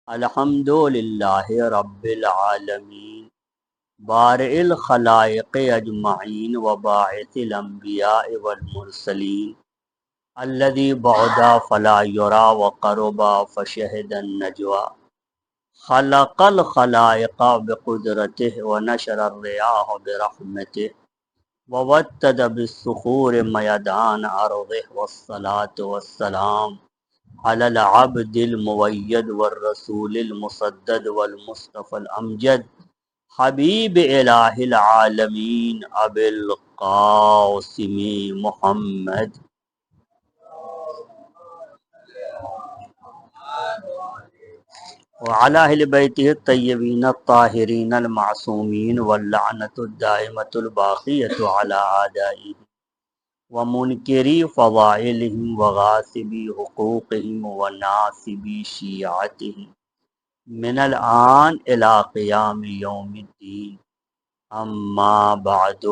الحمدللہ رب العالمین بارئ الخلائق اجمعین وباعث الانبیاء والمرسلین الذی بعدا فلا یرا وقربا فشہد النجوى خلق الخلائق بقدرتہ ونشر الریاح برحمتہ ووتد بالصخور میدان ارضہ والصلاة والسلام علی العبد المؤید والرسول المسدد والمصطفى الامجد حبیب الہ العالمین ابی القاسم محمد وعلی اہل بیتہ الطیبین الطاہرین المعصومین واللعنۃ الدائمۃ الباقیۃ علی اعدائہ ومنکری فضائلہم وغاصبی حقوقہم وناصبی شیعتہم من الآن الی قیام یوم الدین اما بعد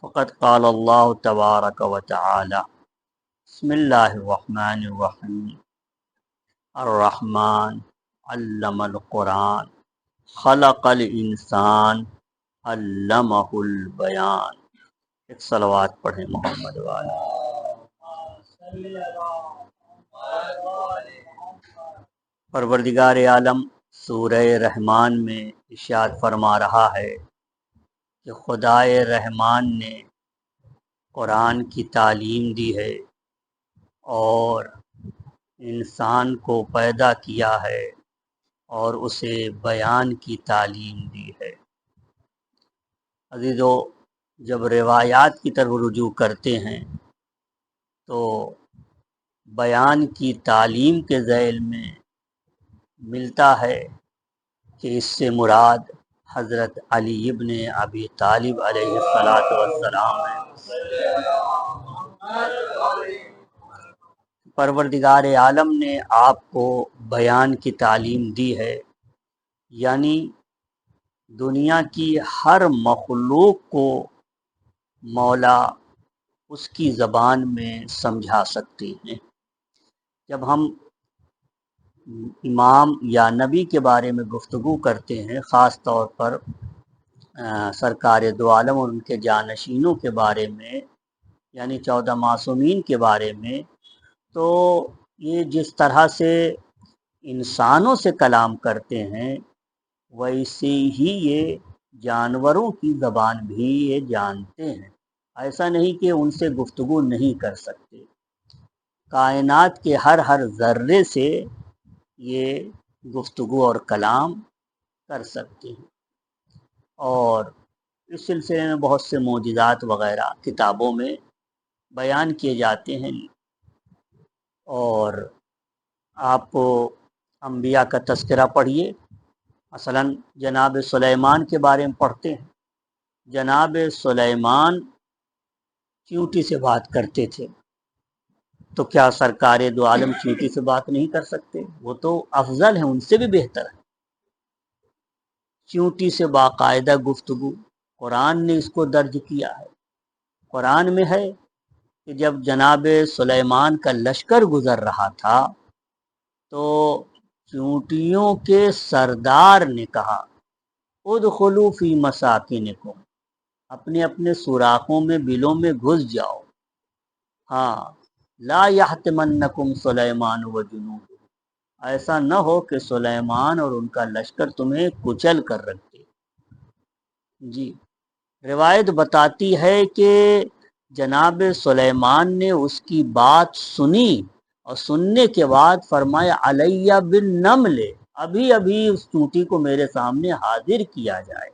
فقد قال اللہ تبارک و تعالی بسم اللہ الرحمن الرحیم الرحمن علم القرآن خلق الانسان علمہ البیان۔ ایک صلوات پڑھیں محمد والا۔ پروردگار عالم سورہ رحمان میں ارشاد فرما رہا ہے کہ خدائے رحمان نے قرآن کی تعلیم دی ہے اور انسان کو پیدا کیا ہے اور اسے بیان کی تعلیم دی ہے۔ عزیزو، جب روایات کی طرف رجوع کرتے ہیں تو بیان کی تعلیم کے ذیل میں ملتا ہے کہ اس سے مراد حضرت علی ابن ابی طالب علیہ السلام ہے۔ پروردگار عالم نے آپ کو بیان کی تعلیم دی ہے، یعنی دنیا کی ہر مخلوق کو مولا اس کی زبان میں سمجھا سکتے ہیں۔ جب ہم امام یا نبی کے بارے میں گفتگو کرتے ہیں، خاص طور پر سرکار دو عالم اور ان کے جانشینوں کے بارے میں، یعنی 14 معصومین کے بارے میں، تو یہ جس طرح سے انسانوں سے کلام کرتے ہیں ویسے ہی یہ جانوروں کی زبان بھی یہ جانتے ہیں۔ ایسا نہیں کہ ان سے گفتگو نہیں کر سکتے، کائنات کے ہر ذرے سے یہ گفتگو اور کلام کر سکتے ہیں۔ اور اس سلسلے میں بہت سے معجزات وغیرہ کتابوں میں بیان کیے جاتے ہیں، اور آپ انبیاء کا تذکرہ پڑھیے۔ مثلا جناب سلیمان کے بارے میں پڑھتے ہیں، جناب سلیمان چیونٹی سے بات کرتے تھے، تو کیا سرکار دو عالم چیونٹی سے بات نہیں کر سکتے؟ وہ تو افضل ہیں، ان سے بھی بہتر ہے۔ چیونٹی سے باقاعدہ گفتگو، قرآن نے اس کو درج کیا ہے۔ قرآن میں ہے کہ جب جناب سلیمان کا لشکر گزر رہا تھا تو چیونٹیوں کے سردار نے کہا ادخلوا فی مساکنکم، اپنے اپنے سوراخوں میں، بلوں میں گھس جاؤ۔ ہاں، لا یحطمنکم سلیمان و جنود، ایسا نہ ہو کہ سلیمان اور ان کا لشکر تمہیں کچل کر رکھ دے۔ جی، روایت بتاتی ہے کہ جناب سلیمان نے اس کی بات سنی اور سننے کے بعد فرمایا علیہ بالنمل، ابھی ابھی اس چونٹی کو میرے سامنے حاضر کیا جائے۔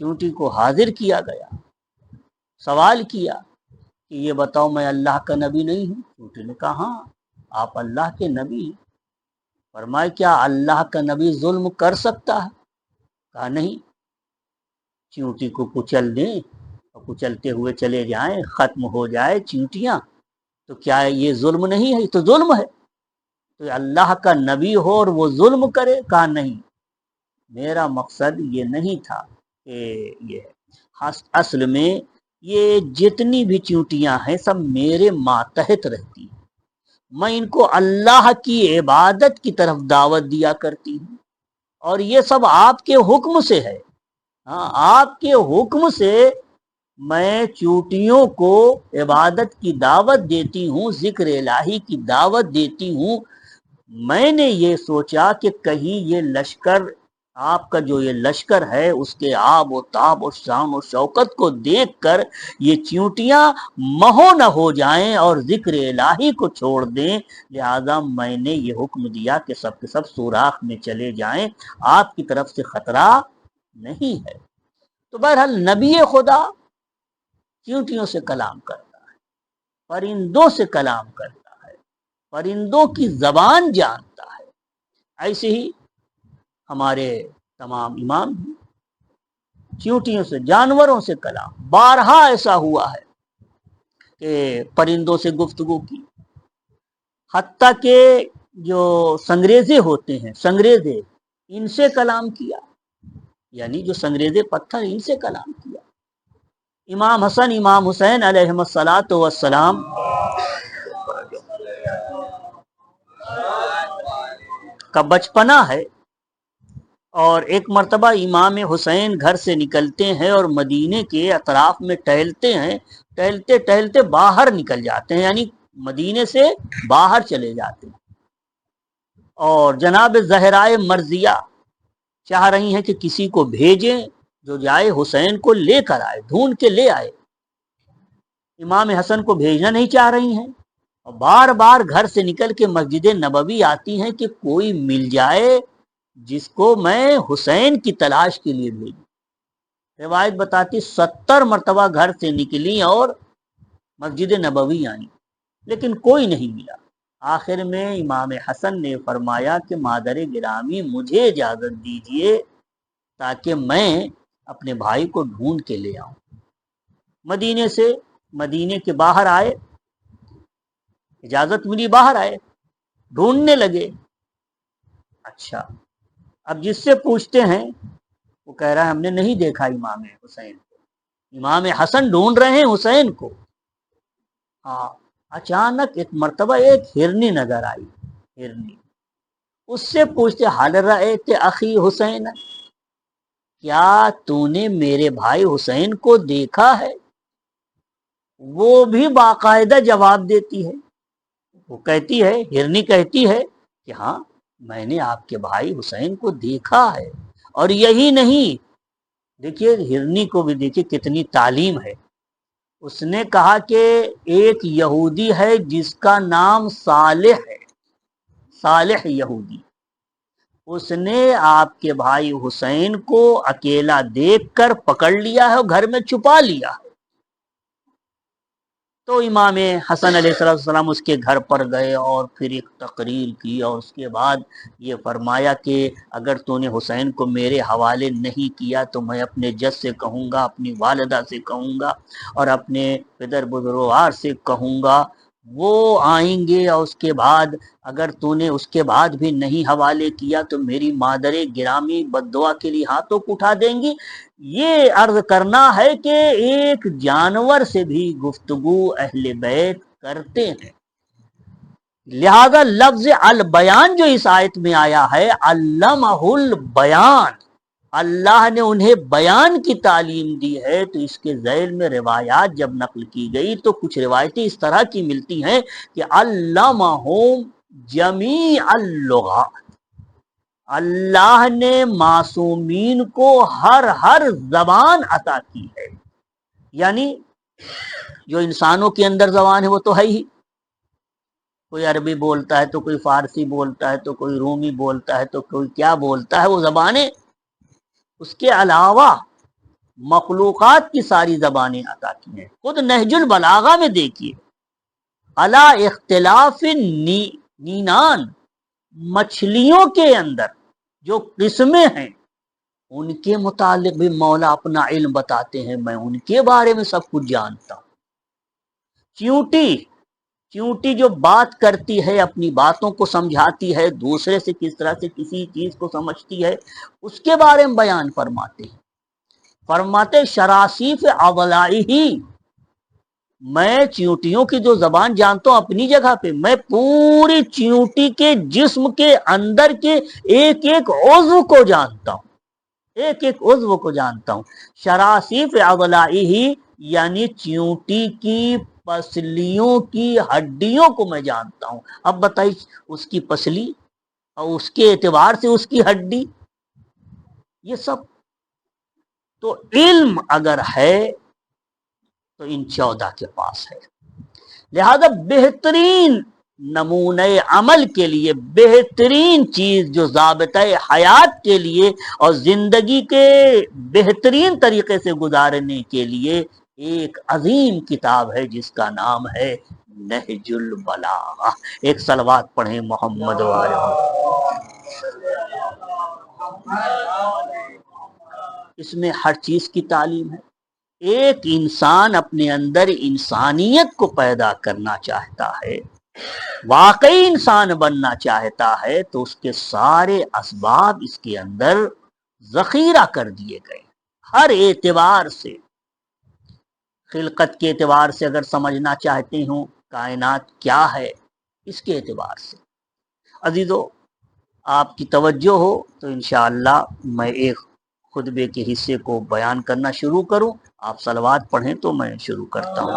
چونٹی کو حاضر کیا گیا، سوال کیا کہ یہ بتاؤ میں اللہ کا نبی نہیں ہوں؟ چونٹی نے کہا ہاں آپ اللہ کے نبی ہیں۔ فرمایا کیا اللہ کا نبی ظلم کر سکتا ہے؟ کہا نہیں۔ چیونٹی کو کچل دیں اور کچلتے ہوئے چلے جائیں، ختم ہو جائے چیونٹیاں، تو کیا یہ ظلم نہیں ہے؟ یہ تو ظلم ہے۔ تو اللہ کا نبی ہو اور وہ ظلم کرے؟ کہا نہیں، میرا مقصد یہ نہیں تھا کہ یہ ہے، اصل میں یہ جتنی بھی چیونٹیاں ہیں سب میرے ماتحت رہتی ہیں، میں ان کو اللہ کی عبادت کی طرف دعوت دیا کرتی ہوں، اور یہ سب آپ کے حکم سے ہے۔ ہاں، آپ کے حکم سے میں چونٹیوں کو عبادت کی دعوت دیتی ہوں، ذکر الہی کی دعوت دیتی ہوں۔ میں نے یہ سوچا کہ کہیں یہ لشکر، آپ کا جو یہ لشکر ہے، اس کے آب و تاب و شان و شوکت کو دیکھ کر یہ چیونٹیاں مہو نہ ہو جائیں اور ذکر الہی کو چھوڑ دیں، لہذا میں نے یہ حکم دیا کہ سب کے سب سوراخ میں چلے جائیں، آپ کی طرف سے خطرہ نہیں ہے۔ تو بہرحال نبی خدا چیونٹیوں سے کلام کرتا ہے، پرندوں سے کلام کرتا ہے، پرندوں کی زبان جانتا ہے۔ ایسے ہی ہمارے تمام امام بھی چیونٹیوں سے، جانوروں سے کلام، بارہا ایسا ہوا ہے کہ پرندوں سے گفتگو کی، حتیٰ کہ جو سنگریزے ہوتے ہیں، سنگریزے، ان سے کلام کیا، یعنی جو سنگریزے پتھر، ان سے کلام کیا۔ امام حسن، امام حسین علیہم الصلاۃ والسلام کا بچپنا ہے، اور ایک مرتبہ امام حسین گھر سے نکلتے ہیں اور مدینے کے اطراف میں ٹہلتے ہیں، ٹہلتے ٹہلتے باہر نکل جاتے ہیں، یعنی مدینے سے باہر چلے جاتے ہیں، اور جناب زہرائے مرضیہ چاہ رہی ہیں کہ کسی کو بھیجیں جو جائے حسین کو لے کر آئے، ڈھونڈ کے لے آئے۔ امام حسن کو بھیجنا نہیں چاہ رہی ہیں، اور بار بار گھر سے نکل کے مسجد نبوی آتی ہیں کہ کوئی مل جائے جس کو میں حسین کی تلاش کے لیے بھیجوں۔ روایت بتاتی 70 مرتبہ گھر سے نکلی اور مسجد نبوی آئی، لیکن کوئی نہیں ملا۔ آخر میں امام حسن نے فرمایا کہ مادر گرامی، مجھے اجازت دیجیے تاکہ میں اپنے بھائی کو ڈھونڈ کے لے آؤں۔ مدینے کے باہر آئے، اجازت ملی، باہر آئے، ڈھونڈنے لگے۔ اچھا، اب جس سے پوچھتے ہیں وہ کہہ رہا ہے ہم نے نہیں دیکھا امام حسین کو، امام حسن ڈھونڈ رہے ہیں حسین کو۔ ہاں، اچانک ایک مرتبہ ایک ہرنی نظر آئی، ہرنی، اس سے پوچھتے حل رأیت اخی حسین، کیا تو نے میرے بھائی حسین کو دیکھا ہے؟ وہ بھی باقاعدہ جواب دیتی ہے، وہ کہتی ہے، ہرنی کہتی ہے کہ ہاں میں نے آپ کے بھائی حسین کو دیکھا ہے۔ اور یہی نہیں، دیکھیے ہرنی کو بھی دیکھیے کتنی تعلیم ہے۔ اس نے کہا کہ ایک یہودی ہے جس کا نام صالح ہے، صالح یہودی، اس نے آپ کے بھائی حسین کو اکیلا دیکھ کر پکڑ لیا ہے اور گھر میں چھپا لیا ہے۔ تو امام حسن علیہ السلام اس کے گھر پر گئے اور پھر ایک تقریر کی، اور اس کے بعد یہ فرمایا کہ اگر تو نے حسین کو میرے حوالے نہیں کیا تو میں اپنے جد سے کہوں گا، اپنی والدہ سے کہوں گا، اور اپنے پدر بزرگوار سے کہوں گا، وہ آئیں گے، اور اس کے بعد اگر تو نے اس کے بعد بھی نہیں حوالے کیا تو میری مادر گرامی بد دعا کے لیے ہاتھوں کو اٹھا دیں گی۔ یہ عرض کرنا ہے کہ ایک جانور سے بھی گفتگو اہل بیت کرتے ہیں، لہذا لفظ البیان جو اس آیت میں آیا ہے، علمہ البیان، اللہ نے انہیں بیان کی تعلیم دی ہے۔ تو اس کے ذیل میں روایات جب نقل کی گئی تو کچھ روایتیں اس طرح کی ملتی ہیں کہ علمہم جمیع اللغات، اللہ نے معصومین کو ہر زبان عطا کی ہے، یعنی جو انسانوں کے اندر زبان ہے وہ تو ہے ہی، کوئی عربی بولتا ہے تو کوئی فارسی بولتا ہے تو کوئی رومی بولتا ہے تو کوئی کیا بولتا ہے، وہ زبانیں، اس کے علاوہ مخلوقات کی ساری زبانیں عطا کی ہیں۔ خود نہج البلاغہ میں دیکھیے، علی اختلاف نینان، مچھلیوں کے اندر جو قسمیں ہیں ان کے متعلق بھی مولا اپنا علم بتاتے ہیں، میں ان کے بارے میں سب کچھ جانتا ہوں۔ چیونٹی جو بات کرتی ہے، اپنی باتوں کو سمجھاتی ہے، دوسرے سے کس طرح سے کسی چیز کو سمجھتی ہے، اس کے بارے میں بیان فرماتے ہیں۔ فرماتے شراسیف اولائی ہی، میں چیونٹیوں کی جو زبان جانتا ہوں اپنی جگہ پہ، میں پوری چیونٹی کے جسم کے اندر کے ایک ایک عضو کو جانتا ہوں، ایک ایک عضو کو جانتا ہوں۔ شراسیف اضلاعی یعنی چیونٹی کی پسلیوں کی ہڈیوں کو میں جانتا ہوں۔ اب بتائیے اس کی پسلی اور اس کے اعتبار سے اس کی ہڈی، یہ سب تو علم اگر ہے تو ان 14 کے پاس ہے۔ لہذا بہترین نمونہ عمل کے لیے، بہترین چیز جو ضابطہ حیات کے لیے اور زندگی کے بہترین طریقے سے گزارنے کے لیے ایک عظیم کتاب ہے جس کا نام ہے نہج البلاغہ۔ ایک صلوات پڑھیں محمد وآلہ۔ اس میں ہر چیز کی تعلیم ہے۔ ایک انسان اپنے اندر انسانیت کو پیدا کرنا چاہتا ہے، واقعی انسان بننا چاہتا ہے، تو اس کے سارے اسباب اس کے اندر ذخیرہ کر دیے گئے ہر اعتبار سے۔ خلقت کے اعتبار سے اگر سمجھنا چاہتے ہوں کائنات کیا ہے، اس کے اعتبار سے عزیزو آپ کی توجہ ہو تو انشاءاللہ میں ایک خطبے کے حصے کو بیان کرنا شروع کروں۔ آپ صلوات پڑھیں تو میں شروع کرتا ہوں۔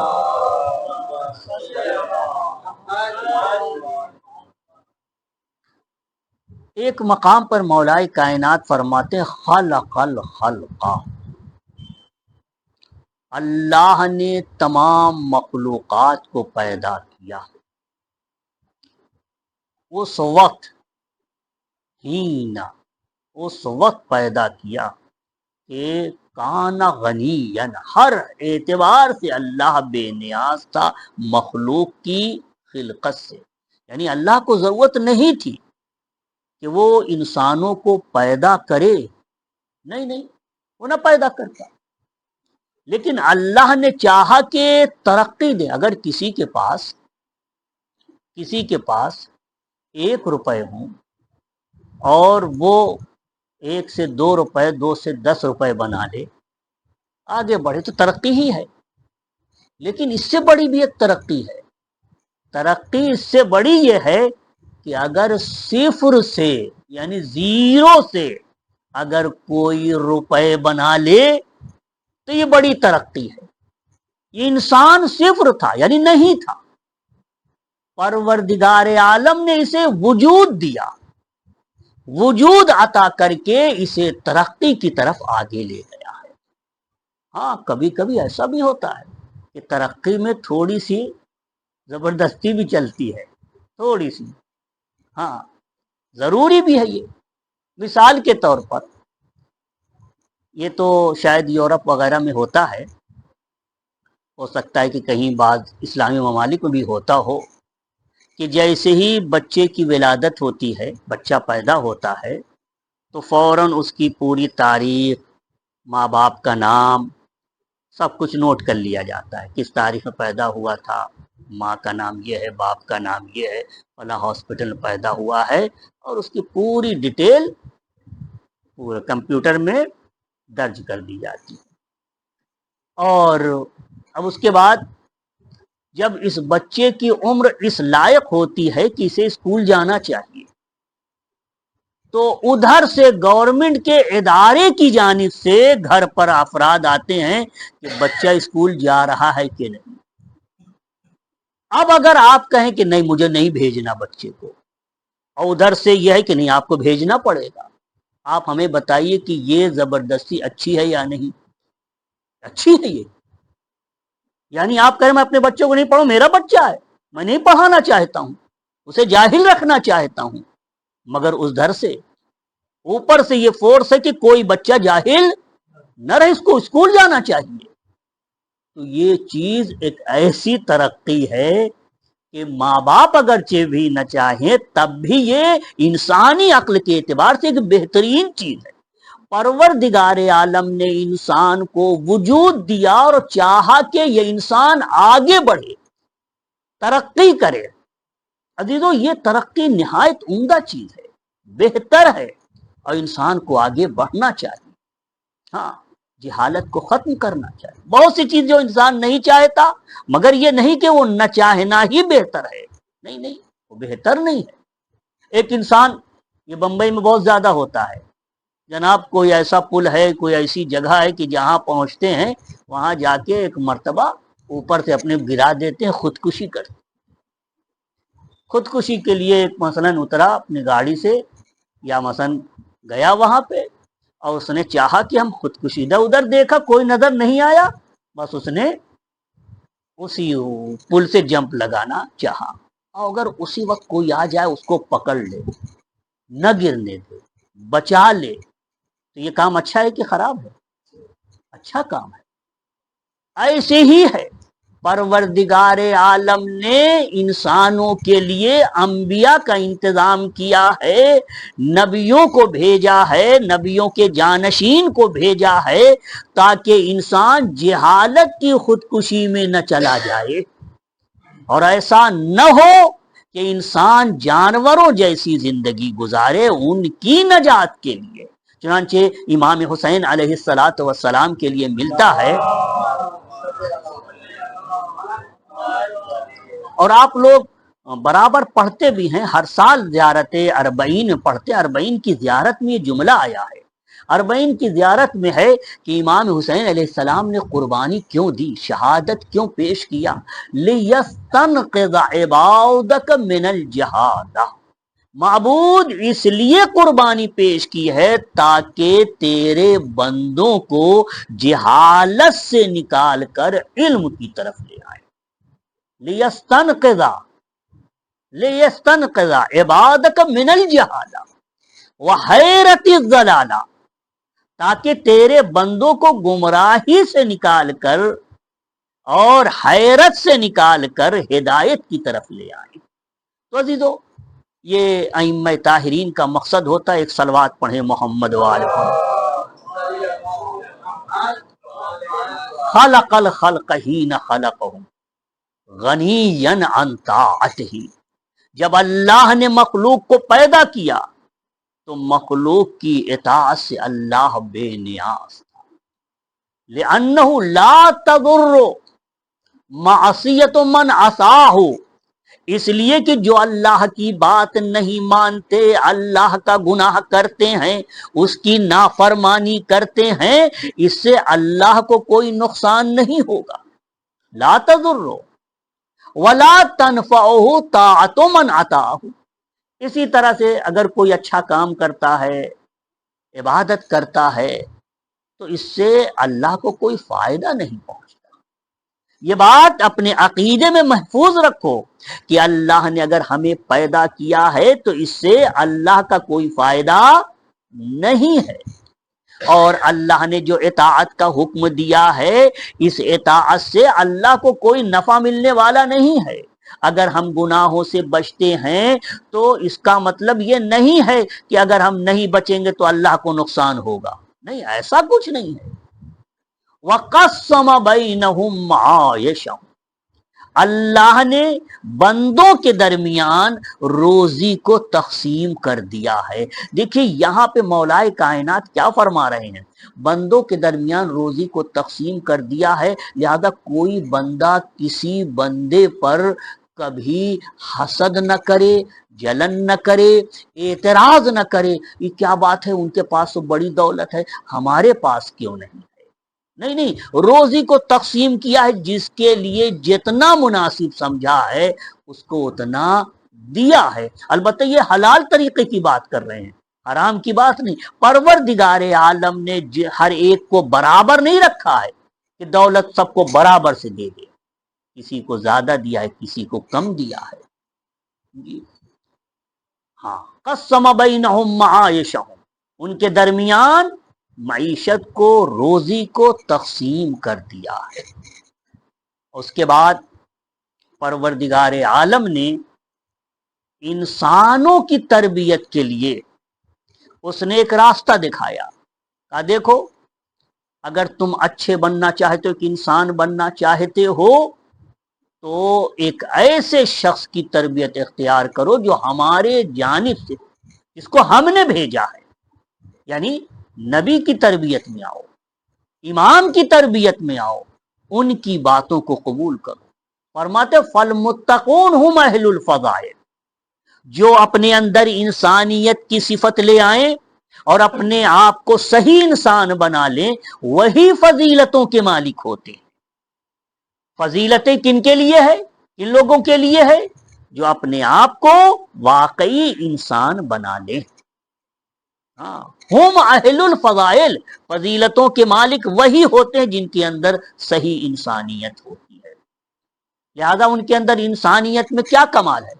ایک مقام پر مولائے کائنات فرماتے ہیں خلق الخلق، اللہ نے تمام مخلوقات کو پیدا کیا اس وقت، اس وقت پیدا کیا کہ کان غنی، ہر اعتبار سے اللہ بے نیاز تھا مخلوق کی خلقت سے، یعنی اللہ کو ضرورت نہیں تھی کہ وہ انسانوں کو پیدا کرے، نہیں وہ نہ پیدا کرتا، لیکن اللہ نے چاہا کہ ترقی دے۔ اگر کسی کے پاس 1 روپے ہوں اور وہ 1 سے 2 روپے، 2 سے 10 روپے بنا لے، آگے بڑھے، تو ترقی ہی ہے۔ لیکن اس سے بڑی بھی ایک ترقی ہے۔ ترقی اس سے بڑی یہ ہے کہ اگر صفر سے یعنی 0 سے اگر کوئی روپے بنا لے تو یہ بڑی ترقی ہے۔ یہ انسان صفر تھا یعنی نہیں تھا، پروردگار عالم نے اسے وجود دیا، وجود عطا کر کے اسے ترقی کی طرف آگے لے گیا ہے۔ ہاں کبھی کبھی ایسا بھی ہوتا ہے کہ ترقی میں تھوڑی سی زبردستی بھی چلتی ہے، تھوڑی سی، ہاں ضروری بھی ہے۔ یہ مثال کے طور پر، یہ تو شاید یورپ وغیرہ میں ہوتا ہے، ہو سکتا ہے کہ کہیں بعض اسلامی ممالک میں بھی ہوتا ہو، کہ جیسے ہی بچے کی ولادت ہوتی ہے، بچہ پیدا ہوتا ہے، تو فوراً اس کی پوری تاریخ، ماں باپ کا نام، سب کچھ نوٹ کر لیا جاتا ہے۔ کس تاریخ میں پیدا ہوا تھا، ماں کا نام یہ ہے، باپ کا نام یہ ہے، فلاں ہاسپٹل میں پیدا ہوا ہے، اور اس کی پوری ڈیٹیل پورے کمپیوٹر میں درج کر دی جاتی ہے۔ اور اب اس کے بعد جب اس بچے کی عمر اس لائق ہوتی ہے کہ اسے اسکول جانا چاہیے، تو ادھر سے گورنمنٹ کے ادارے کی جانب سے گھر پر افراد آتے ہیں کہ بچہ اسکول جا رہا ہے کہ نہیں۔ اب اگر آپ کہیں کہ نہیں مجھے نہیں بھیجنا بچے کو، اور ادھر سے یہ ہے کہ نہیں آپ کو بھیجنا پڑے گا، آپ ہمیں بتائیے کہ یہ زبردستی اچھی ہے یا نہیں؟ اچھی ہے یہ؟ یعنی آپ کہیں میں اپنے بچوں کو نہیں پڑھوں، میرا بچہ ہے، میں نہیں پڑھانا چاہتا ہوں، اسے جاہل رکھنا چاہتا ہوں، مگر اس در سے اوپر سے یہ فورس ہے کہ کوئی بچہ جاہل نہ رہے، اس کو اسکول جانا چاہیے۔ تو یہ چیز ایک ایسی ترقی ہے کہ ماں باپ اگرچہ بھی نہ چاہیں تب بھی یہ انسانی عقل کے اعتبار سے ایک بہترین چیز ہے۔ پروردگار عالم نے انسان کو وجود دیا اور چاہا کہ یہ انسان آگے بڑھے، ترقی کرے۔ عزیزو یہ ترقی نہایت عمدہ چیز ہے، بہتر ہے، اور انسان کو آگے بڑھنا چاہیے۔ ہاں جہالت کو ختم کرنا چاہیے. بہت سی چیز جو انسان نہیں چاہتا، مگر یہ نہیں کہ وہ نہ چاہنا ہی بہتر ہے، نہیں نہیں، وہ بہتر نہیں ہے. ایک انسان، یہ بمبئی میں بہت زیادہ ہوتا ہے جناب، کوئی ایسا پل ہے، کوئی ایسی جگہ ہے کہ جہاں پہنچتے ہیں وہاں جا کے ایک مرتبہ اوپر سے اپنے گرا دیتے ہیں، خودکشی کرتے. خودکشی کے لیے ایک مثلاً اترا اپنی گاڑی سے، یا مثلاً گیا وہاں پہ، اور اس نے چاہا کہ ہم خودکشی، ادھر ادھر دیکھا کوئی نظر نہیں آیا، بس اس نے اسی پل سے جمپ لگانا چاہا. اور اگر اسی وقت کوئی آ جائے اس کو پکڑ لے، نہ گرنے دے، بچا لے، تو یہ کام اچھا ہے کہ خراب ہے؟ اچھا کام ہے. ایسے ہی ہے، پروردگار عالم نے انسانوں کے لیے انبیاء کا انتظام کیا ہے، نبیوں کو بھیجا ہے، نبیوں کے جانشین کو بھیجا ہے، تاکہ انسان جہالت کی خودکشی میں نہ چلا جائے، اور ایسا نہ ہو کہ انسان جانوروں جیسی زندگی گزارے. ان کی نجات کے لیے چنانچہ امام حسین علیہ السلام کے لیے ملتا ہے. اور آپ لوگ برابر پڑھتے بھی ہیں، ہر سال زیارت اربعین پڑھتے. اربعین کی زیارت میں یہ جملہ آیا ہے، اربعین کی زیارت میں ہے کہ امام حسین علیہ السلام نے قربانی کیوں دی، شہادت کیوں پیش کیا. لِيَسْتَنْقِذَ عِبَادَكَ مِنَ الْجَهَادَةِ، معبود اس لیے قربانی پیش کی ہے تاکہ تیرے بندوں کو جہالت سے نکال کر علم کی طرف لے آئے. لِيَسْتَنْقِذَ عِبَادَكَ مِنَ الْجَهَالَةِ وَحَيْرَةِ الضَّلَالَةِ، تاکہ تیرے بندوں کو گمراہی سے نکال کر اور حیرت سے نکال کر ہدایت کی طرف لے آئے. تو عزیزو، یہ ائمہ طاہرین کا مقصد ہوتا ہے. ایک صلوات پڑھیں محمد وآل خلق الخلق حین خلقہم غنیا عن طاعتہ. جب اللہ نے مخلوق کو پیدا کیا تو مخلوق کی اطاعت سے اللہ بے نیاز تھا. لأنہ لا تضر معصیت من عصاہ، اس لیے کہ جو اللہ کی بات نہیں مانتے، اللہ کا گناہ کرتے ہیں، اس کی نافرمانی کرتے ہیں، اس سے اللہ کو کوئی نقصان نہیں ہوگا. لا تضر ولا تنفعہ طاعت من عطاہ. اسی طرح سے اگر کوئی اچھا کام کرتا ہے، عبادت کرتا ہے، تو اس سے اللہ کو کوئی فائدہ نہیں پہنچتا. یہ بات اپنے عقیدے میں محفوظ رکھو کہ اللہ نے اگر ہمیں پیدا کیا ہے تو اس سے اللہ کا کوئی فائدہ نہیں ہے، اور اللہ نے جو اطاعت کا حکم دیا ہے، اس اطاعت سے اللہ کو کوئی نفع ملنے والا نہیں ہے. اگر ہم گناہوں سے بچتے ہیں تو اس کا مطلب یہ نہیں ہے کہ اگر ہم نہیں بچیں گے تو اللہ کو نقصان ہوگا، نہیں، ایسا کچھ نہیں ہے. وَقَسَّمَ بَيْنَهُمْ مَعَاشَهُمْ، اللہ نے بندوں کے درمیان روزی کو تقسیم کر دیا ہے. دیکھیے یہاں پہ مولائے کائنات کیا فرما رہے ہیں، بندوں کے درمیان روزی کو تقسیم کر دیا ہے، لہذا کوئی بندہ کسی بندے پر کبھی حسد نہ کرے، جلن نہ کرے، اعتراض نہ کرے. یہ کیا بات ہے، ان کے پاس تو بڑی دولت ہے، ہمارے پاس کیوں نہیں؟ نہیں نہیں، روزی کو تقسیم کیا ہے، جس کے لیے جتنا مناسب سمجھا ہے اس کو اتنا دیا ہے. البتہ یہ حلال طریقے کی بات کر رہے ہیں، حرام کی بات نہیں. پروردگار عالم نے ہر ایک کو برابر نہیں رکھا ہے کہ دولت سب کو برابر سے دے دے، کسی کو زیادہ دیا ہے، کسی کو کم دیا ہے. ہاں، قسم بینہم معاشہم، ان کے درمیان معیشت کو، روزی کو تقسیم کر دیا ہے. اس کے بعد پروردگار عالم نے انسانوں کی تربیت کے لیے اس نے ایک راستہ دکھایا. کہا دیکھو، اگر تم اچھے بننا چاہتے ہو، کہ انسان بننا چاہتے ہو، تو ایک ایسے شخص کی تربیت اختیار کرو جو ہمارے جانب سے، جس کو ہم نے بھیجا ہے، یعنی نبی کی تربیت میں آؤ. امام کی تربیت میں آؤ، ان کی باتوں کو قبول کرو۔ فرماتے فالمتقون ہم اہل الفضائل، جو اپنے اندر انسانیت کی صفت لے آئیں اور اپنے آپ کو صحیح انسان بنا لیں، وہی فضیلتوں کے مالک ہوتے ہیں۔ فضیلتیں کن کے لیے ہے؟ کن لوگوں کے لیے ہے؟ جو اپنے آپ کو واقعی انسان بنا لیں۔ ہاں، ہم اہل الفضائل، فضیلتوں کے مالک وہی ہوتے ہیں جن کے اندر صحیح انسانیت ہوتی ہے۔ لہذا ان کے اندر انسانیت میں کیا کمال ہے؟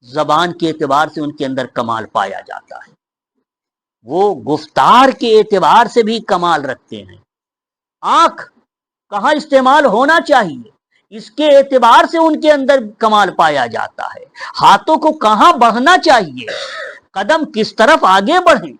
زبان کے اعتبار سے ان کے اندر کمال پایا جاتا ہے، وہ گفتار کے اعتبار سے بھی کمال رکھتے ہیں۔ آنکھ کہاں استعمال ہونا چاہیے، اس کے اعتبار سے ان کے اندر کمال پایا جاتا ہے۔ ہاتھوں کو کہاں بڑھنا چاہیے، قدم کس طرف آگے بڑھیں۔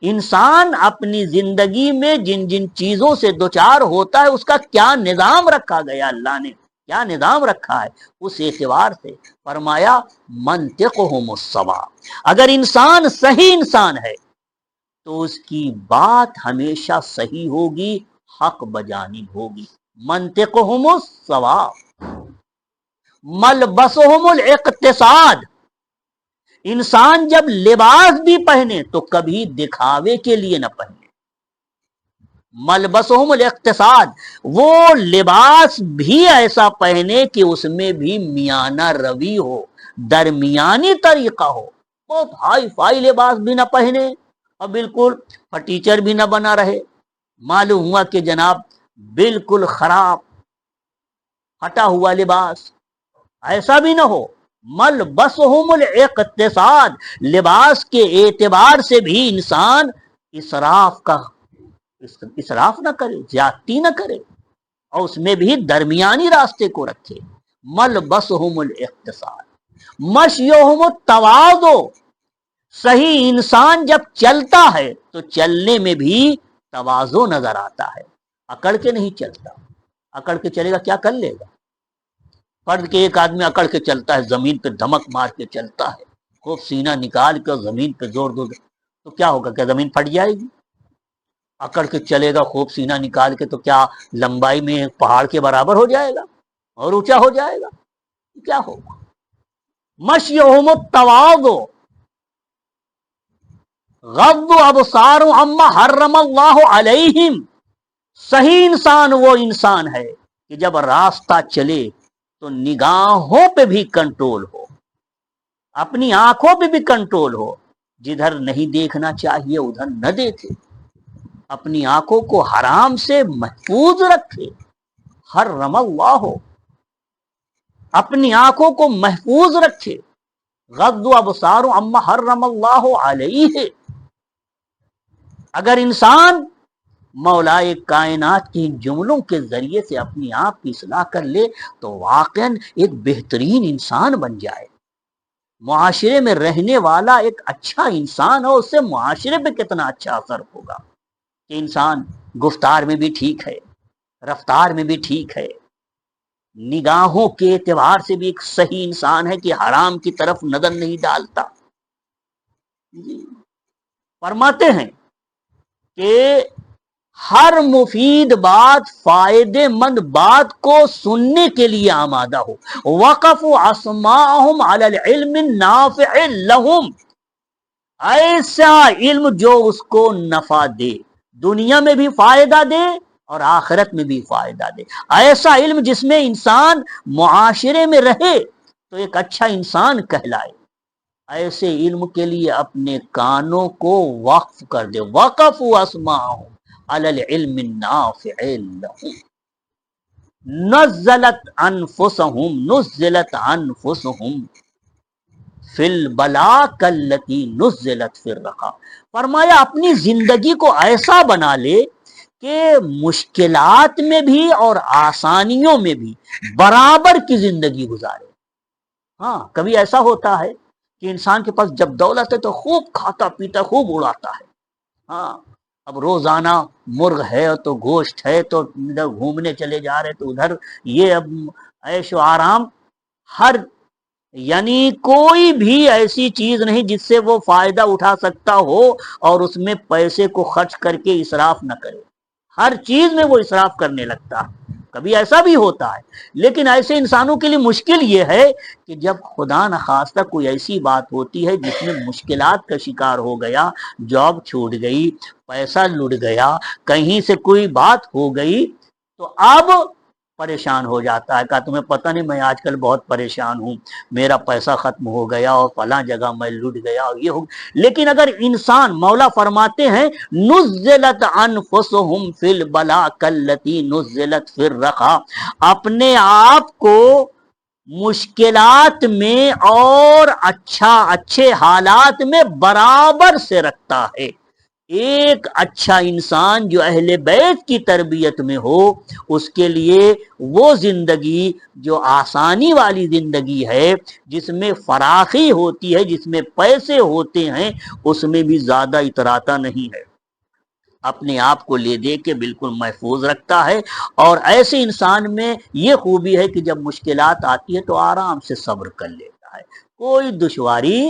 انسان اپنی زندگی میں جن جن چیزوں سے دوچار ہوتا ہے، اس کا کیا نظام رکھا گیا، اللہ نے کیا نظام رکھا ہے، اس اعتبار سے فرمایا منطقہم الصواب۔ اگر انسان صحیح انسان ہے تو اس کی بات ہمیشہ صحیح ہوگی، حق بجانب ہوگی۔ منطقہم الصواب۔ ملبسہم الاقتصاد، انسان جب لباس بھی پہنے تو کبھی دکھاوے کے لیے نہ پہنے۔ ملبسہم الاقتصاد، وہ لباس بھی ایسا پہنے کہ اس میں بھی میانہ روی ہو، درمیانی طریقہ ہو۔ بہت ہائی فائی لباس بھی نہ پہنے اور بالکل فٹیچر بھی نہ بنا رہے، معلوم ہوا کہ جناب بالکل خراب ہٹا ہوا لباس، ایسا بھی نہ ہو۔ ملبسہم الاقتصاد، لباس کے اعتبار سے بھی انسان اسراف نہ کرے، زیادتی نہ کرے، اور اس میں بھی درمیانی راستے کو رکھے۔ ملبسہم الاقتصاد۔ مشیہم التواضع، صحیح انسان جب چلتا ہے تو چلنے میں بھی تواضع نظر آتا ہے، اکڑ کے نہیں چلتا۔ اکڑ کے چلے گا کیا کر لے گا؟ فرض کہ ایک آدمی اکڑ کے چلتا ہے، زمین پہ دھمک مار کے چلتا ہے، خوب سینہ نکال کے زمین پہ زور دو تو کیا ہوگا؟ کیا زمین پھٹ جائے گی؟ اکڑ کے چلے گا خوب سینہ نکال کے تو کیا لمبائی میں پہاڑ کے برابر ہو جائے گا اور اونچا ہو جائے گا؟ کیا ہوگا؟ مشیہم التواضع، غض ابصار عما حرم اللہ علیہم، صحیح انسان وہ انسان ہے کہ جب راستہ چلے تو نگاہوں پہ بھی کنٹرول ہو، اپنی آنکھوں پہ بھی کنٹرول ہو، جدھر نہیں دیکھنا چاہیے ادھر نہ دیکھے، اپنی آنکھوں کو حرام سے محفوظ رکھے۔ حرم اللہ، اپنی آنکھوں کو محفوظ رکھے۔ غض ابصار عما حرم اللہ علیہ، اگر انسان مولائے کائنات کی جملوں کے ذریعے سے اپنی آپ کی اصلاح کر لے تو واقعاً ایک بہترین انسان بن جائے، معاشرے میں رہنے والا ایک اچھا انسان ہو، اس سے معاشرے پہ کتنا اچھا اثر ہوگا کہ انسان گفتار میں بھی ٹھیک ہے، رفتار میں بھی ٹھیک ہے، نگاہوں کے اعتبار سے بھی ایک صحیح انسان ہے کہ حرام کی طرف نظر نہیں ڈالتا۔ فرماتے ہیں کہ ہر مفید بات، فائدے مند بات کو سننے کے لیے آمادہ ہو۔ وقفوا اسماعہم علی العلم النافع لہم، ایسا علم جو اس کو نفع دے، دنیا میں بھی فائدہ دے اور آخرت میں بھی فائدہ دے، ایسا علم جس میں انسان معاشرے میں رہے تو ایک اچھا انسان کہلائے، ایسے علم کے لیے اپنے کانوں کو وقف کر دے۔ وقفوا اسماعہم علی العلم النافع لہم، نزلت انفسہم فی البلاء کاللتی نزلت فی الرخاء، فرمایا اپنی زندگی کو ایسا بنا لے کہ مشکلات میں بھی اور آسانیوں میں بھی برابر کی زندگی گزارے۔ ہاں، کبھی ایسا ہوتا ہے کہ انسان کے پاس جب دولت ہے تو خوب کھاتا پیتا، خوب اڑاتا ہے۔ ہاں، اب روزانہ مرغ ہے تو گوشت ہے تو ادھر گھومنے چلے جا رہے تو ادھر یہ، اب عیش و آرام، ہر یعنی کوئی بھی ایسی چیز نہیں جس سے وہ فائدہ اٹھا سکتا ہو اور اس میں پیسے کو خرچ کر کے اسراف نہ کرے۔ ہر چیز میں وہ اسراف کرنے لگتا ہے. کبھی ایسا بھی ہوتا ہے. لیکن ایسے انسانوں کے لیے مشکل یہ ہے کہ جب خدا نخواستہ کوئی ایسی بات ہوتی ہے جس میں مشکلات کا شکار ہو گیا، جاب چھوٹ گئی، پیسہ لٹ گیا، کہیں سے کوئی بات ہو گئی، تو اب پریشان ہو جاتا ہے. کہا تمہیں پتہ نہیں میں آج کل بہت پریشان ہوں، میرا پیسہ ختم ہو گیا اور فلاں جگہ میں لٹ گیا اور یہ ہو. لیکن اگر انسان، مولا فرماتے ہیں نزلت انفسهم فی البلاء کالتی نزلت فی الرخاء، اپنے آپ کو مشکلات میں اور اچھے حالات میں برابر سے رکھتا ہے. ایک اچھا انسان جو اہل بیت کی تربیت میں ہو، اس کے لیے وہ زندگی جو آسانی والی زندگی ہے، جس میں فراخی ہوتی ہے، جس میں پیسے ہوتے ہیں، اس میں بھی زیادہ اتراتا نہیں ہے. اپنے آپ کو لے دے کے بالکل محفوظ رکھتا ہے. اور ایسے انسان میں یہ خوبی ہے کہ جب مشکلات آتی ہے تو آرام سے صبر کر لیتا ہے، کوئی دشواری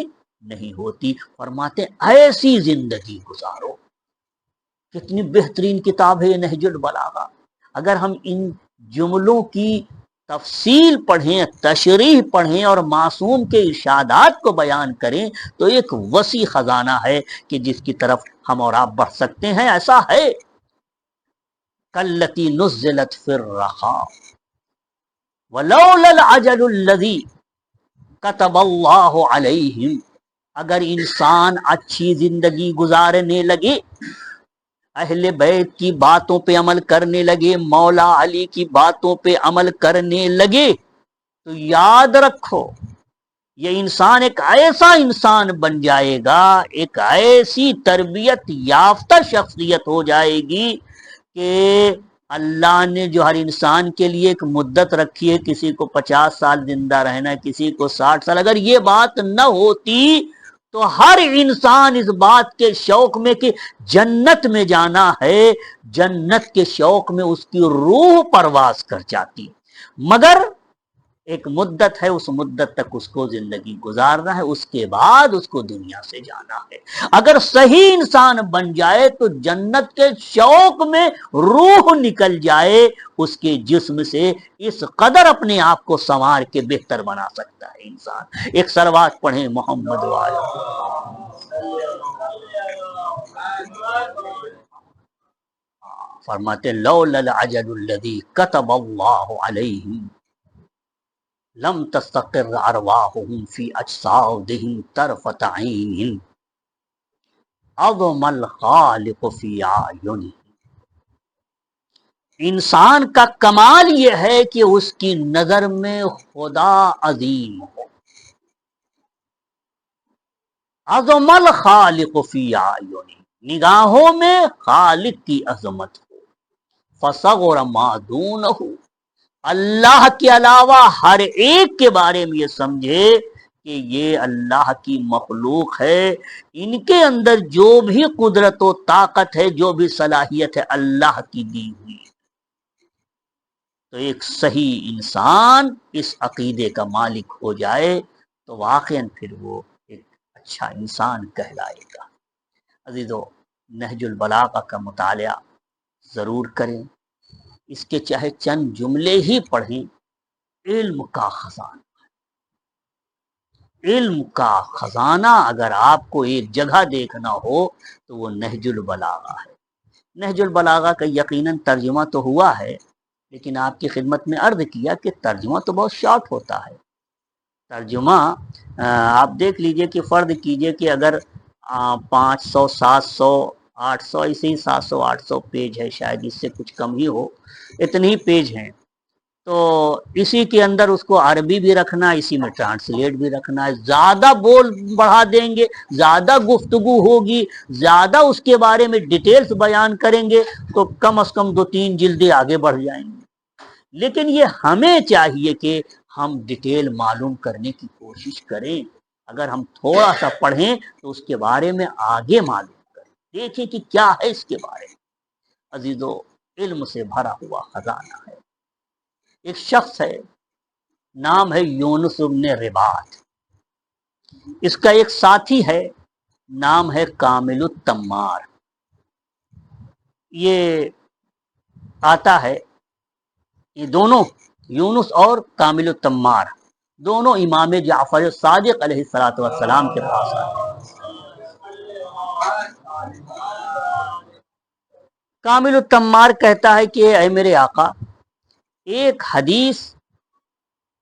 نہیں ہوتی. فرماتے ایسی زندگی گزارو. کتنی بہترین کتاب ہے یہ نہج البلاغہ. اگر ہم ان جملوں کی تفصیل پڑھیں، تشریح پڑھیں اور معصوم کے ارشادات کو بیان کریں تو ایک وسیع خزانہ ہے کہ جس کی طرف ہم اور آپ بڑھ سکتے ہیں. ایسا ہے کلتی نزلت فی الرخاء ولولا العجل الذی کتب اللہ علیہم. اگر انسان اچھی زندگی گزارنے لگے، اہل بیت کی باتوں پہ عمل کرنے لگے، مولا علی کی باتوں پہ عمل کرنے لگے، تو یاد رکھو یہ انسان ایک ایسا انسان بن جائے گا، ایک ایسی تربیت یافتہ شخصیت ہو جائے گی کہ اللہ نے جو ہر انسان کے لیے ایک مدت رکھی ہے، کسی کو 50 سال زندہ رہنا ہے، کسی کو 60 سال، اگر یہ بات نہ ہوتی تو ہر انسان اس بات کے شوق میں کہ جنت میں جانا ہے، جنت کے شوق میں اس کی روح پرواز کر جاتی. مگر ایک مدت ہے، اس مدت تک اس کو زندگی گزارنا ہے، اس کے بعد اس کو دنیا سے جانا ہے. اگر صحیح انسان بن جائے تو جنت کے شوق میں روح نکل جائے اس کے جسم سے، اس قدر اپنے آپ کو سنوار کے بہتر بنا سکتا ہے انسان. ایک صلوات پڑھیں محمد والے. فرماتے لولا العجل الذی کتب اللہ علیہم لم تستقر ارواحهم فی اجسادهم طرفۃ عین عظم الخالق فی اعینہ. انسان کا کمال یہ ہے کہ اس کی نظر میں خدا عظیم ہو. عظم الخالق فی اعینہ، نگاہوں میں خالق کی عظمت ہو. فصغر ما دونہ، اللہ کے علاوہ ہر ایک کے بارے میں یہ سمجھے کہ یہ اللہ کی مخلوق ہے، ان کے اندر جو بھی قدرت و طاقت ہے، جو بھی صلاحیت ہے، اللہ کی دی ہوئی. تو ایک صحیح انسان اس عقیدے کا مالک ہو جائے تو واقعاً پھر وہ ایک اچھا انسان کہلائے گا. عزیزو، نہج البلاغہ کا مطالعہ ضرور کریں. اس کے چاہے چند جملے ہی پڑھیں، علم کا خزانہ. علم کا خزانہ اگر آپ کو ایک جگہ دیکھنا ہو تو وہ نہج البلاغہ ہے. نہج البلاغہ کا یقیناً ترجمہ تو ہوا ہے، لیکن آپ کی خدمت میں عرض کیا کہ ترجمہ تو بہت شارٹ ہوتا ہے. ترجمہ آپ دیکھ لیجئے کہ فرض کیجئے کہ اگر 500 700 800 ایسے ہی 700 800 پیج ہے، شاید اس سے کچھ کم ہی ہو، اتنے ہی پیج ہیں، تو اسی کے اندر اس کو عربی بھی رکھنا، اسی میں ٹرانسلیٹ بھی رکھنا ہے. زیادہ بول بڑھا دیں گے، زیادہ گفتگو ہوگی، زیادہ اس کے بارے میں ڈیٹیلز بیان کریں گے تو کم از کم 2-3 جلدیں آگے بڑھ جائیں گے. لیکن یہ ہمیں چاہیے کہ ہم ڈیٹیل معلوم کرنے کی کوشش کریں. اگر ہم تھوڑا سا پڑھیں تو اس کے بارے میں آگے معلوم کریں، دیکھیں کہ کیا ہے اس کے بارے میں. عزیزو، علم سے بھرا ہوا خزانہ ہے. ایک شخص ہے، نام ہے یونس بن رباط. اس کا ایک ساتھی ہے، نام ہے کامل التمار. یہ آتا ہے، یہ دونوں یونس اور کامل التمار دونوں امام جعفر صادق علیہ الصلوۃ والسلام کے پاس آتے ہیں۔ کامل التمار کہتا ہے کہ اے میرے آقا، ایک حدیث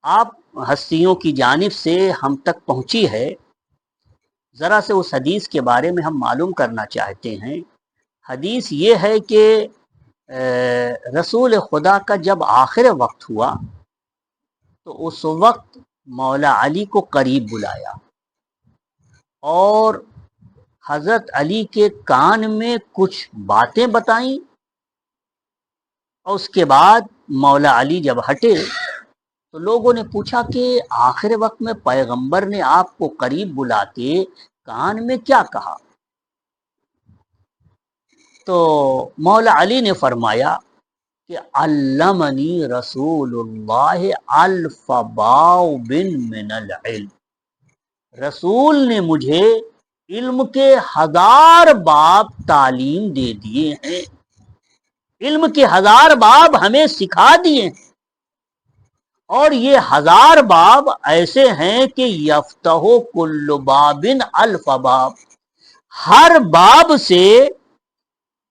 آپ ہستیوں کی جانب سے ہم تک پہنچی ہے، ذرا سے اس حدیث کے بارے میں ہم معلوم کرنا چاہتے ہیں۔ حدیث یہ ہے کہ رسول خدا کا جب آخر وقت ہوا تو اس وقت مولا علی کو قریب بلایا اور حضرت علی کے کان میں کچھ باتیں بتائیں، اور اس کے بعد مولا علی جب ہٹے تو لوگوں نے پوچھا کہ آخر وقت میں پیغمبر نے آپ کو قریب بلا کے کان میں کیا کہا؟ تو مولا علی نے فرمایا کہ علمنی رسول اللہ الف باب من العلم، رسول نے مجھے علم کے 1000 باب تعلیم دے دیے ہیں، علم کے 1000 باب ہمیں سکھا دیے ہیں، اور یہ 1000 باب ایسے ہیں کہ یفتح کل باب الف باب، ہر باب سے،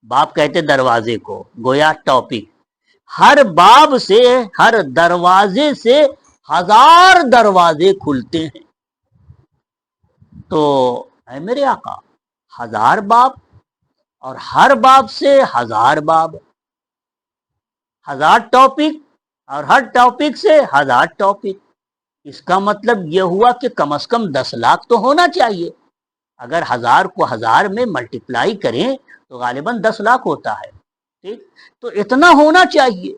باب کہتے دروازے کو، گویا ٹاپک، ہر باب سے، ہر دروازے سے 1000 دروازے کھلتے ہیں۔ تو اے میرے آقا، 1000 باب اور ہر باب سے 1000 باب، 1000 ٹاپک اور ہر ٹاپک سے 1000 ٹاپک، اس کا مطلب یہ ہوا کہ کم از کم 10 لاکھ تو ہونا چاہیے۔ اگر 1000 کو 1000 میں ملٹیپلائی کریں تو غالباً 10 لاکھ ہوتا ہے، ٹھیک؟ تو اتنا ہونا چاہیے۔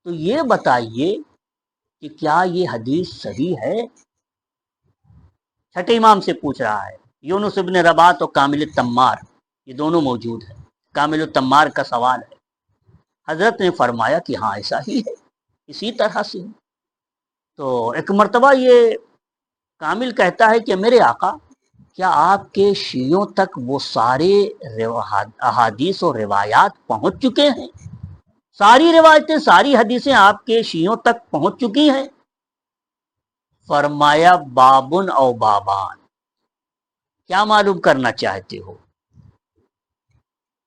تو یہ بتائیے کہ کیا یہ حدیث صحیح ہے؟ چھٹے امام سے پوچھ رہا ہے، یونس ابن رباط اور کامل التمار یہ دونوں موجود ہیں۔ کامل التمار کا سوال ہے، حضرت نے فرمایا کہ ہاں ایسا ہی ہے، اسی طرح سے۔ تو ایک مرتبہ یہ کامل کہتا ہے کہ میرے آقا، کیا آپ کے شیعوں تک وہ سارے احادیث اور روایات پہنچ چکے ہیں؟ ساری روایتیں، ساری حدیثیں آپ کے شیعوں تک پہنچ چکی ہیں؟ فرمایا بابن او بابان، کیا معلوم کرنا چاہتے ہو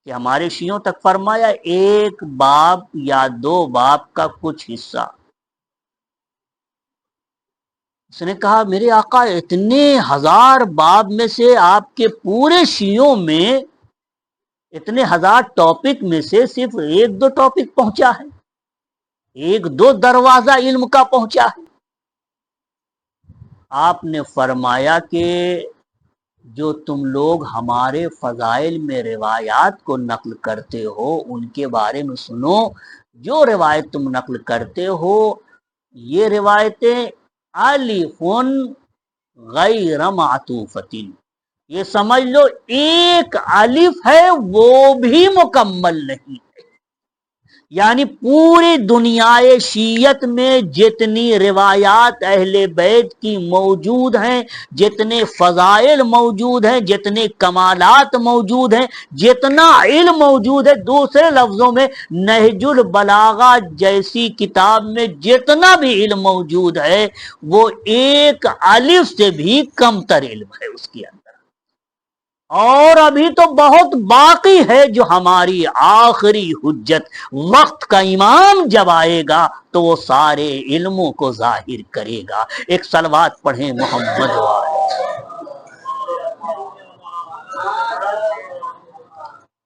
کہ ہمارے شیعوں تک؟ فرمایا ایک باب یا 2 باب کا کچھ حصہ۔ اس نے کہا میرے آقا، اتنے 1000 باب میں سے آپ کے پورے شیعوں میں اتنے 1000 ٹاپک میں سے صرف 1-2 ٹاپک پہنچا ہے، 1-2 دروازہ علم کا پہنچا ہے۔ آپ نے فرمایا کہ جو تم لوگ ہمارے فضائل میں روایات کو نقل کرتے ہو ان کے بارے میں سنو، جو روایت تم نقل کرتے ہو یہ روایتیں الفن غیر معطوفتن، یہ سمجھ لو ایک الف ہے وہ بھی مکمل نہیں، یعنی پوری دنیائے شیعت میں جتنی روایات اہل بیت کی موجود ہیں، جتنے فضائل موجود ہیں، جتنے کمالات موجود ہیں، جتنا علم موجود ہے، دوسرے لفظوں میں نہج البلاغہ جیسی کتاب میں جتنا بھی علم موجود ہے وہ ایک الف سے بھی کم تر علم ہے اس کے اندر، اور ابھی تو بہت باقی ہے جو ہماری آخری حجت وقت کا امام جب آئے گا تو وہ سارے علموں کو ظاہر کرے گا۔ ایک صلوات پڑھیں محمد والے۔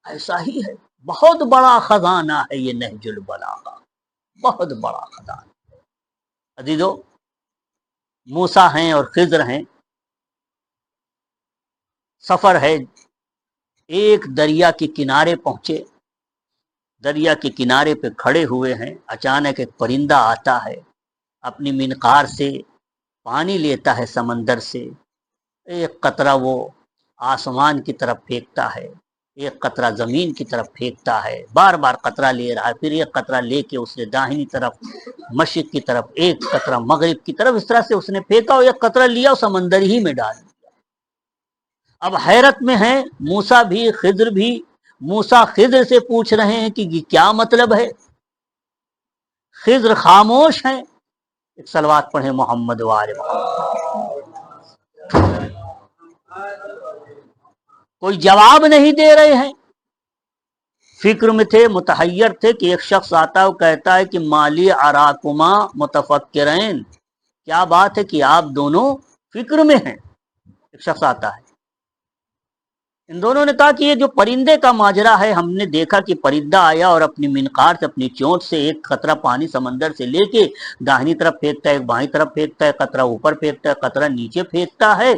ایسا ہی ہے، بہت بڑا خزانہ ہے یہ نہج البلاغہ، بہت بڑا خزانہ۔ عزیزو، موسیٰ ہیں اور خضر ہیں، سفر ہے، ایک دریا کے کنارے پہنچے، دریا کے کنارے پہ کھڑے ہوئے ہیں، اچانک ایک پرندہ آتا ہے، اپنی منقار سے پانی لیتا ہے سمندر سے، ایک قطرہ وہ آسمان کی طرف پھینکتا ہے، ایک قطرہ زمین کی طرف پھینکتا ہے، بار بار قطرہ لے رہا ہے، پھر ایک قطرہ لے کے اس نے داہنی طرف مشرق کی طرف، ایک قطرہ مغرب کی طرف، اس طرح سے اس نے پھینکا اور ایک قطرہ لیا اور سمندر ہی میں ڈال دیا۔ اب حیرت میں ہیں موسیٰ بھی، خضر بھی، موسیٰ خضر سے پوچھ رہے ہیں کہ یہ کیا مطلب ہے، خضر خاموش ہیں. ایک صلوات پڑھیں محمد وآل محمد. کوئی جواب نہیں دے رہے ہیں، فکر میں تھے، متحیر تھے کہ ایک شخص آتا ہے وہ کہتا ہے کہ مالی اراکما متفکرین، کیا بات ہے کہ آپ دونوں فکر میں ہیں. ایک شخص آتا ہے، ان دونوں نے کہا کہ یہ جو پرندے کا ماجرا ہے، ہم نے دیکھا کہ پرندہ آیا اور اپنی منقار سے، اپنی چونچ سے ایک قطرہ پانی سمندر سے لے کے داہنی طرف پھینکتا ہے، ایک بائیں طرف پھینکتا ہے، قطرہ اوپر پھینکتا ہے، قطرہ نیچے پھینکتا ہے،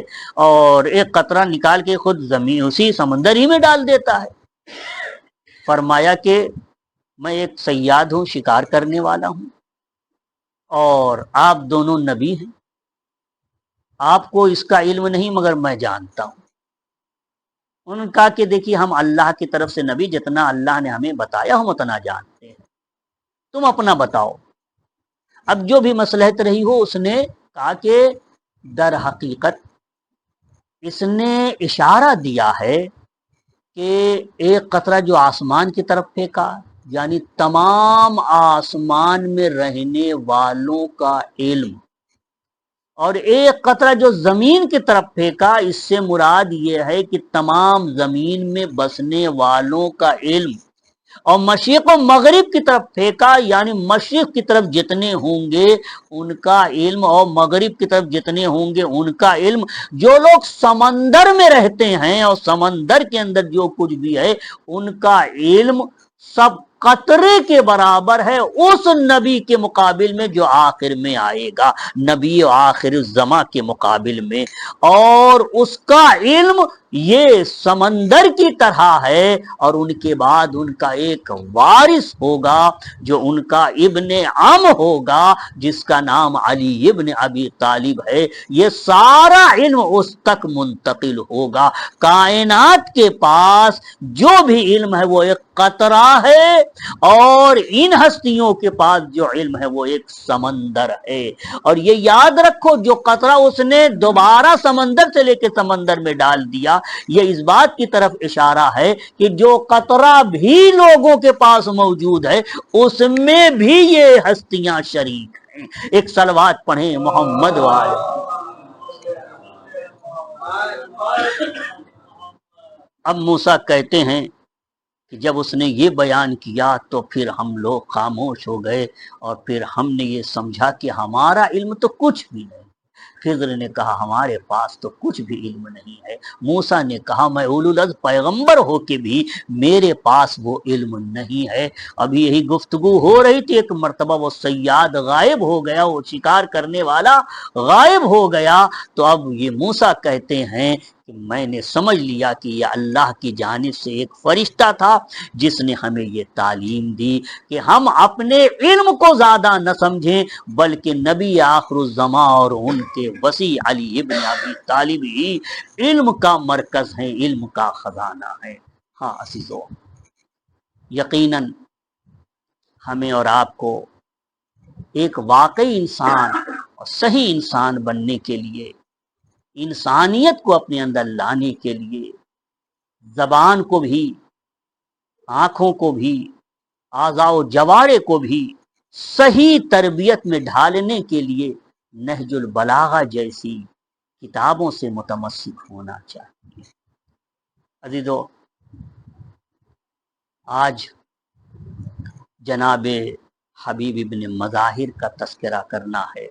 اور ایک قطرہ نکال کے خود زمین اسی سمندر ہی میں ڈال دیتا ہے. فرمایا کہ میں ایک صیاد ہوں، شکار کرنے والا ہوں، اور آپ دونوں نبی ہیں، آپ کو اس کا علم نہیں مگر میں جانتا ہوں. انہوں نے کہا کہ دیکھیے ہم اللہ کی طرف سے نبی، جتنا اللہ نے ہمیں بتایا ہم اتنا جانتے ہیں، تم اپنا بتاؤ. اب جو بھی مصلحت رہی ہو. اس نے کہا کہ در حقیقت اس نے اشارہ دیا ہے کہ ایک قطرہ جو آسمان کی طرف پھینکا، یعنی تمام آسمان میں رہنے والوں کا علم، اور ایک قطرہ جو زمین کی طرف پھینکا، اس سے مراد یہ ہے کہ تمام زمین میں بسنے والوں کا علم. اور مشرق و مغرب کی طرف پھینکا، یعنی مشرق کی طرف جتنے ہوں گے ان کا علم، اور مغرب کی طرف جتنے ہوں گے ان کا علم. جو لوگ سمندر میں رہتے ہیں اور سمندر کے اندر جو کچھ بھی ہے ان کا علم سب قطرے کے برابر ہے اس نبی کے مقابل میں جو آخر میں آئے گا، نبی آخر الزماں کے مقابل میں. اور اس کا علم یہ سمندر کی طرح ہے، اور ان کے بعد ان کا ایک وارث ہوگا جو ان کا ابن عم ہوگا، جس کا نام علی ابن ابی طالب ہے. یہ سارا علم اس تک منتقل ہوگا. کائنات کے پاس جو بھی علم ہے وہ ایک قطرہ ہے، اور ان ہستیوں کے پاس جو علم ہے وہ ایک سمندر ہے. اور یہ یاد رکھو، جو قطرہ اس نے دوبارہ سمندر سے لے کے سمندر میں ڈال دیا، یہ اس بات کی طرف اشارہ ہے کہ جو قطرہ بھی لوگوں کے پاس موجود ہے اس میں بھی یہ ہستیاں شریک ہیں. ایک صلوات پڑھیں محمد والے. اب موسیٰ کہتے ہیں کہ جب اس نے یہ بیان کیا تو پھر ہم لوگ خاموش ہو گئے، اور پھر ہم نے یہ سمجھا کہ ہمارا علم تو کچھ بھی نہیں. خضر نے کہا ہمارے پاس تو کچھ بھی علم نہیں ہے. موسیٰ نے کہا میں اولو العزم پیغمبر ہو کے بھی میرے پاس وہ علم نہیں ہے. ابھی یہی گفتگو ہو رہی تھی، ایک مرتبہ وہ صیاد غائب ہو گیا، وہ شکار کرنے والا غائب ہو گیا. تو اب یہ موسیٰ کہتے ہیں کہ میں نے سمجھ لیا کہ یہ اللہ کی جانب سے ایک فرشتہ تھا جس نے ہمیں یہ تعلیم دی کہ ہم اپنے علم کو زیادہ نہ سمجھیں، بلکہ نبی آخر الزماں اور ان کے وسیع علی ابن ابی طالب ہی علم کا مرکز ہے، علم کا خزانہ ہے. ہاں عزیزو، یقیناً ہمیں اور آپ کو ایک واقعی انسان اور صحیح انسان بننے کے لیے، انسانیت کو اپنے اندر لانے کے لیے، زبان کو بھی، آنکھوں کو بھی، اعضاء و جوارے کو بھی صحیح تربیت میں ڈھالنے کے لیے نہج البلاغہ جیسی کتابوں سے متمسک ہونا چاہیے. عزیزو، آج جناب حبیب ابن مظاہر کا تذکرہ کرنا ہے.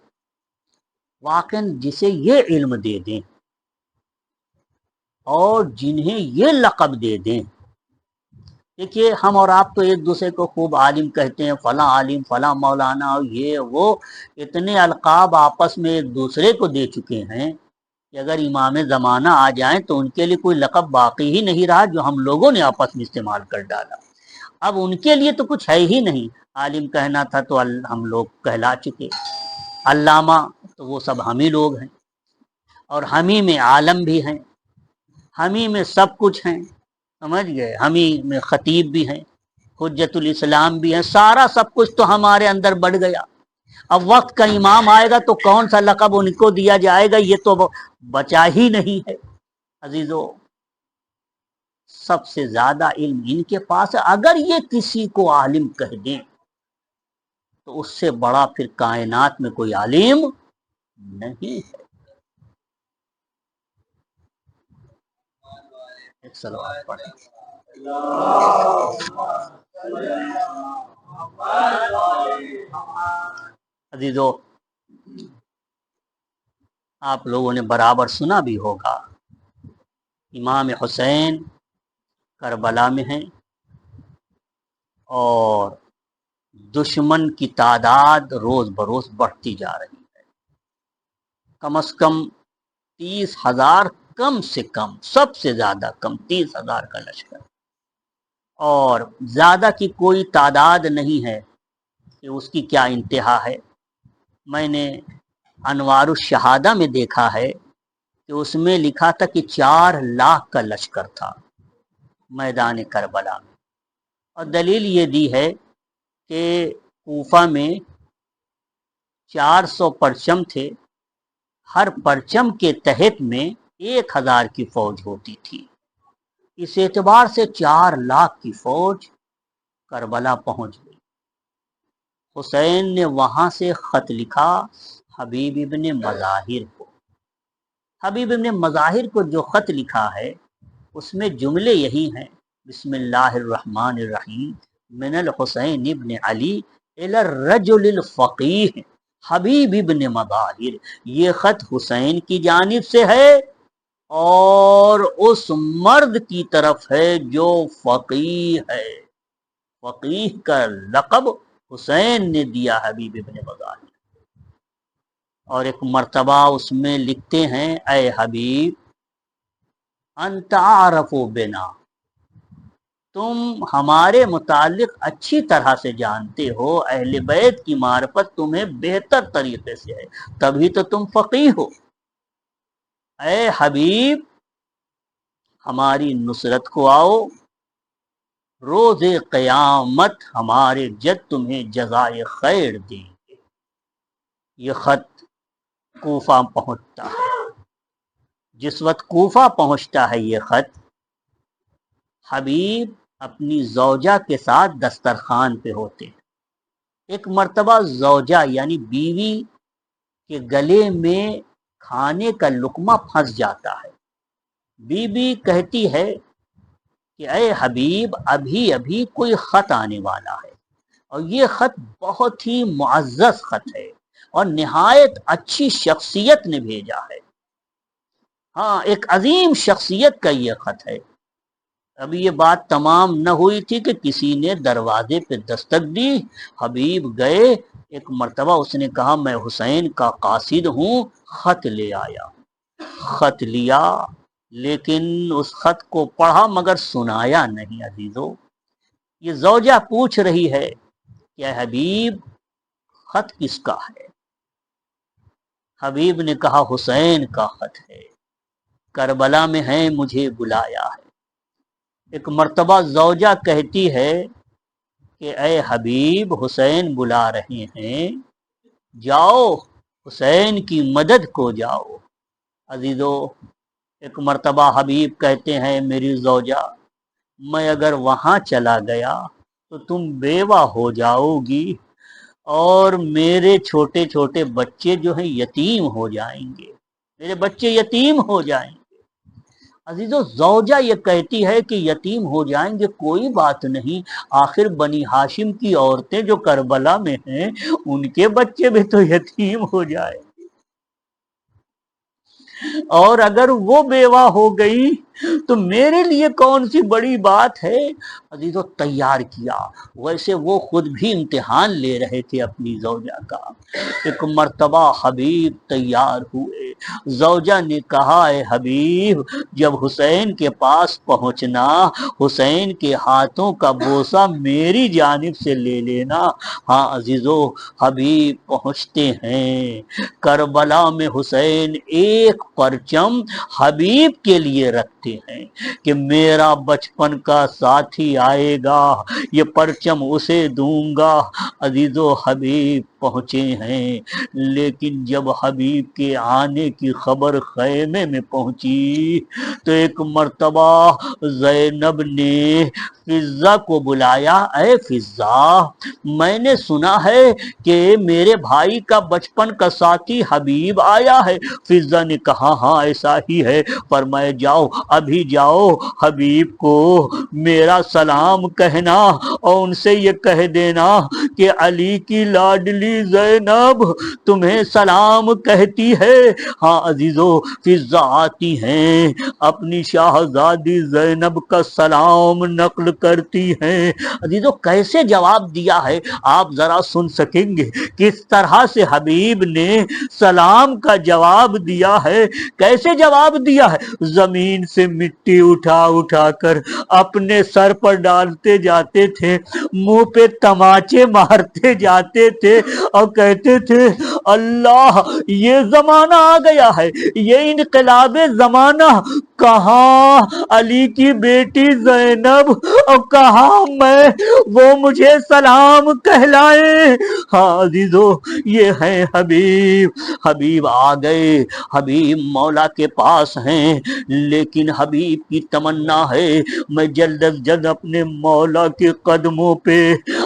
واقعاً جسے یہ علم دے دیں اور جنہیں یہ لقب دے دیں. دیکھیے ہم اور آپ تو ایک دوسرے کو خوب عالم کہتے ہیں، فلاں عالم، فلاں مولانا، اور یہ وہ اتنے القاب آپس میں ایک دوسرے کو دے چکے ہیں کہ اگر امام زمانہ آ جائیں تو ان کے لیے کوئی لقب باقی ہی نہیں رہا جو ہم لوگوں نے آپس میں استعمال کر ڈالا. اب ان کے لیے تو کچھ ہے ہی نہیں. عالم کہنا تھا تو ہم لوگ کہلا چکے، علامہ تو وہ سب ہم ہی لوگ ہیں، اور ہم ہی میں عالم بھی ہیں، ہم ہی میں سب کچھ ہیں. سمجھ گئے؟ ہم ہی میں خطیب بھی ہیں، حجت الاسلام بھی ہیں، سارا سب کچھ تو ہمارے اندر بڑھ گیا. اب وقت کا امام آئے گا تو کون سا لقب ان کو دیا جائے گا، یہ تو بچا ہی نہیں ہے. عزیزو، سب سے زیادہ علم ان کے پاس ہے. اگر یہ کسی کو عالم کہہ دیں تو اس سے بڑا پھر کائنات میں کوئی عالم نہیں ہے. ایک صلوات پڑھیں. عزیزو، آپ لوگوں نے برابر سنا بھی ہوگا، امام حسین کربلا میں ہیں اور دشمن کی تعداد روز بروز بڑھتی جا رہی ہے. کم از کم 30,000، کم سے کم، سب سے زیادہ کم 30,000 کا لشکر، اور زیادہ کی کوئی تعداد نہیں ہے کہ اس کی کیا انتہا ہے. میں نے انوار الشہادہ میں دیکھا ہے کہ اس میں لکھا تھا کہ 4 لاکھ کا لشکر تھا میدان کربلا میں. اور دلیل یہ دی ہے کہ کوفہ میں 400 پرچم تھے، ہر پرچم کے تحت میں 1,000 کی فوج ہوتی تھی. اس اعتبار سے 4 لاکھ کی فوج کربلا پہنچ گئی. حسین نے وہاں سے خط لکھا حبیب ابن مظاہر کو. حبیب ابن مظاہر کو جو خط لکھا ہے اس میں جملے یہی ہیں: بسم اللہ الرحمن الرحیم، من الحسین ابن علی الی الرجل الفقیہ حبیب ابن مظاہر. یہ خط حسین کی جانب سے ہے اور اس مرد کی طرف ہے جو فقیہ ہے. فقیہ کا لقب حسین نے دیا حبیب ابن مظاہر. اور ایک مرتبہ اس میں لکھتے ہیں: اے حبیب انت اعرف بنا، تم ہمارے متعلق اچھی طرح سے جانتے ہو، اہل بیت کی معرفت تمہیں بہتر طریقے سے ہے، تبھی تو تم فقیہ ہو. اے حبیب ہماری نصرت کو آؤ، روز قیامت ہمارے جد تمہیں جزائے خیر دیں گے. یہ خط کوفہ پہنچتا ہے. جس وقت کوفہ پہنچتا ہے یہ خط، حبیب اپنی زوجہ کے ساتھ دسترخوان پہ ہوتے ہیں. ایک مرتبہ زوجہ یعنی بیوی کے گلے میں کھانے کا لقمہ پھنس جاتا ہے. بیوی کہتی ہے کہ اے حبیب ابھی ابھی کوئی خط آنے والا ہے، اور یہ خط بہت ہی معزز خط ہے اور نہایت اچھی شخصیت نے بھیجا ہے. ہاں، ایک عظیم شخصیت کا یہ خط ہے. ابھی یہ بات تمام نہ ہوئی تھی کہ کسی نے دروازے پہ دستک دی. حبیب گئے. ایک مرتبہ اس نے کہا میں حسین کا قاصد ہوں، خط لے آیا. خط لیا لیکن اس خط کو پڑھا مگر سنایا نہیں. عزیزو، یہ زوجہ پوچھ رہی ہے کہ حبیب خط کس کا ہے؟ حبیب نے کہا حسین کا خط ہے، کربلا میں ہیں، مجھے بلایا ہے. ایک مرتبہ زوجہ کہتی ہے کہ اے حبیب حسین بلا رہے ہیں، جاؤ حسین کی مدد کو جاؤ. عزیزو، ایک مرتبہ حبیب کہتے ہیں میری زوجہ میں اگر وہاں چلا گیا تو تم بیوہ ہو جاؤ گی اور میرے چھوٹے چھوٹے بچے جو ہیں یتیم ہو جائیں گے، میرے بچے یتیم ہو جائیں گے. عزیزو، زوجہ یہ کہتی ہے کہ یتیم ہو جائیں گے کوئی بات نہیں، آخر بنی ہاشم کی عورتیں جو کربلا میں ہیں ان کے بچے بھی تو یتیم ہو جائیں، اور اگر وہ بیوہ ہو گئی تو میرے لیے کون سی بڑی بات ہے. عزیزو، تیار کیا. ویسے وہ خود بھی امتحان لے رہے تھے اپنی زوجہ کا. ایک مرتبہ حبیب تیار ہوئے. زوجہ نے کہا اے حبیب جب حسین کے پاس پہنچنا، حسین کے ہاتھوں کا بوسہ میری جانب سے لے لینا. ہاں عزیزو، حبیب پہنچتے ہیں. کربلا میں حسین ایک پرچم حبیب کے لیے رکھتے کہتے ہیں کہ میرا بچپن کا ساتھی آئے گا، یہ پرچم اسے دوں گا۔ عزیز و حبیب پہنچے ہیں، لیکن جب حبیب کے آنے کی خبر خیمے میں پہنچی تو ایک مرتبہ زینب نے فضہ کو بلایا، اے فضہ، میں نے سنا ہے کہ میرے بھائی کا بچپن کا ساتھی حبیب آیا ہے۔ فضہ نے کہا ہاں ایسا ہی ہے۔ فرمایا جاؤ، ابھی جاؤ، حبیب کو میرا سلام کہنا اور ان سے یہ کہہ دینا کہ علی کی لاڈلی زینب تمہیں سلام کہتی ہے۔ ہاں عزیزو، فضہ آتی ہیں، اپنی شاہزادی زینب کا سلام نقل کرتی ہیں۔ عزیزو کیسے جواب دیا ہے آپ ذرا سن سکیں گے، کس طرح سے حبیب نے سلام کا جواب دیا ہے، کیسے جواب دیا ہے۔ زمین سے مٹی اٹھا اٹھا کر اپنے سر پر ڈالتے جاتے تھے، منہ پہ تماچے مارتے جاتے تھے اور کہتے تھے اللہ یہ زمانہ آ گیا ہے، یہ انقلاب زمانہ، کہاں علی کی بیٹی زینب اور کہاں میں، وہ مجھے سلام کہلائے۔ ہاں عزیزو یہ ہے حبیب، حبیب آ گئے، حبیب مولا کے پاس ہیں، لیکن حبیب کی تمنا ہے میں جلد از جلد اپنے مولا کے قدموں پہ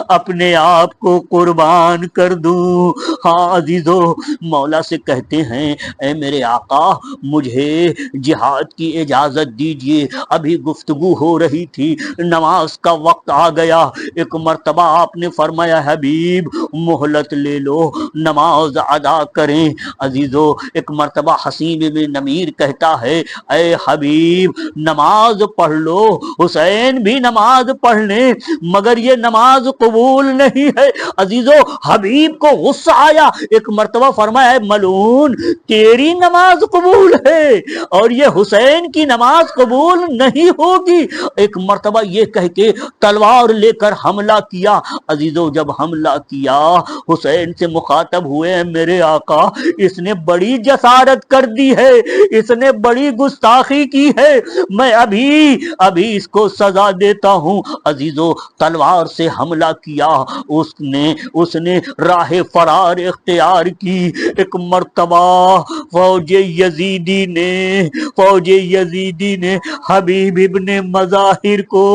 اپنے آپ کو قربان کر دوں۔ ہاں عزیزو مولا سے کہتے ہیں اے میرے آقا مجھے جہاد کی اجازت دیجیے، ابھی گفتگو ہو رہی تھی، نماز کا وقت آ گیا۔ ایک مرتبہ آپ نے فرمایا حبیب مہلت لے لو، نماز ادا کریں۔ عزیزو ایک مرتبہ حسین بن نمیر کہتا ہے اے حبیب نماز پڑھ لو، حسین بھی نماز پڑھ لیں، مگر یہ نماز قبول نہیں ہے۔ عزیزو حبیب کو غصہ آیا، ایک مرتبہ فرمایا اے ملعون تیری نماز قبول ہے اور یہ حسین کی نماز قبول نہیں ہوگی۔ ایک مرتبہ یہ کہہ کے تلوار لے کر حملہ کیا۔ عزیزو جب حملہ کیا حسین سے مخاطب ہوئے میرے آقا اس نے بڑی جسارت کر دی ہے، اس نے بڑی گستاخی کی ہے، میں ابھی اس کو سزا دیتا ہوں۔ عزیزو تلوار سے حملہ کیا، اس نے راہ فرار اختیار کی۔ ایک مرتبہ فوج یزیدی نے حبیب ابن مظاہر کو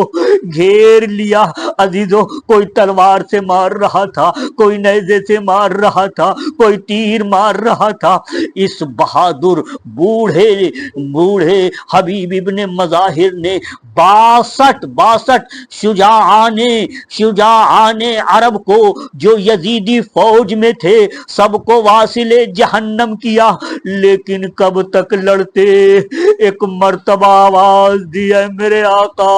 گھیر لیا۔ عزیزو کوئی تلوار سے مار رہا تھا، کوئی نیزے سے مار رہا تھا، کوئی تیر مار رہا تھا۔ اس بہادر بوڑھے حبیب ابن مظاہر نے 62 شجاعان عرب کو جو یزیدی فوج میں تھے سب کو واصل جہنم کیا، لیکن کب تک لڑتے۔ ایک مرتبہ آواز دیا میرے آقا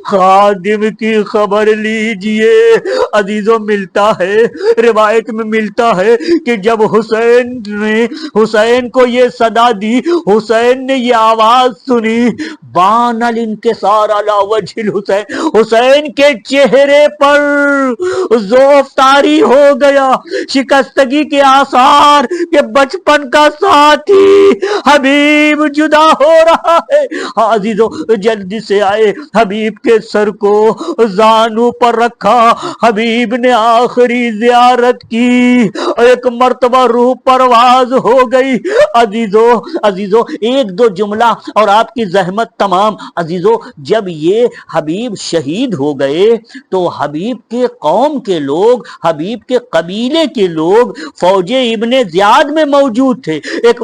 خادم کی خبر لیجئے۔ عزیزوں ملتا ہے، روایت میں ملتا ہے کہ جب حسین کو یہ صدا دی، حسین نے یہ آواز سنی، بان الانکسار علی وجہ الحسین، حسین کے چہرے پر ذوف طاری ہو گیا، شکستگی کے آثار کہ بچپن کا ساتھی حبیب جدا ہو رہا ہے۔ ہاں عزیزو جلدی سے آئے، حبیب کے سر کو زانو پر رکھا، حبیب نے آخری زیارت کی، ایک مرتبہ روح پرواز ہو گئی۔ عزیزو ایک دو جملہ اور آپ کی زحمت تمام۔ عزیزو جب یہ حبیب شہید ہو گئے تو حبیب کے قوم کے لوگ، حبیب کے قبیلے کے لوگ فوج ابن زیاد میں موجود تھے۔ ایک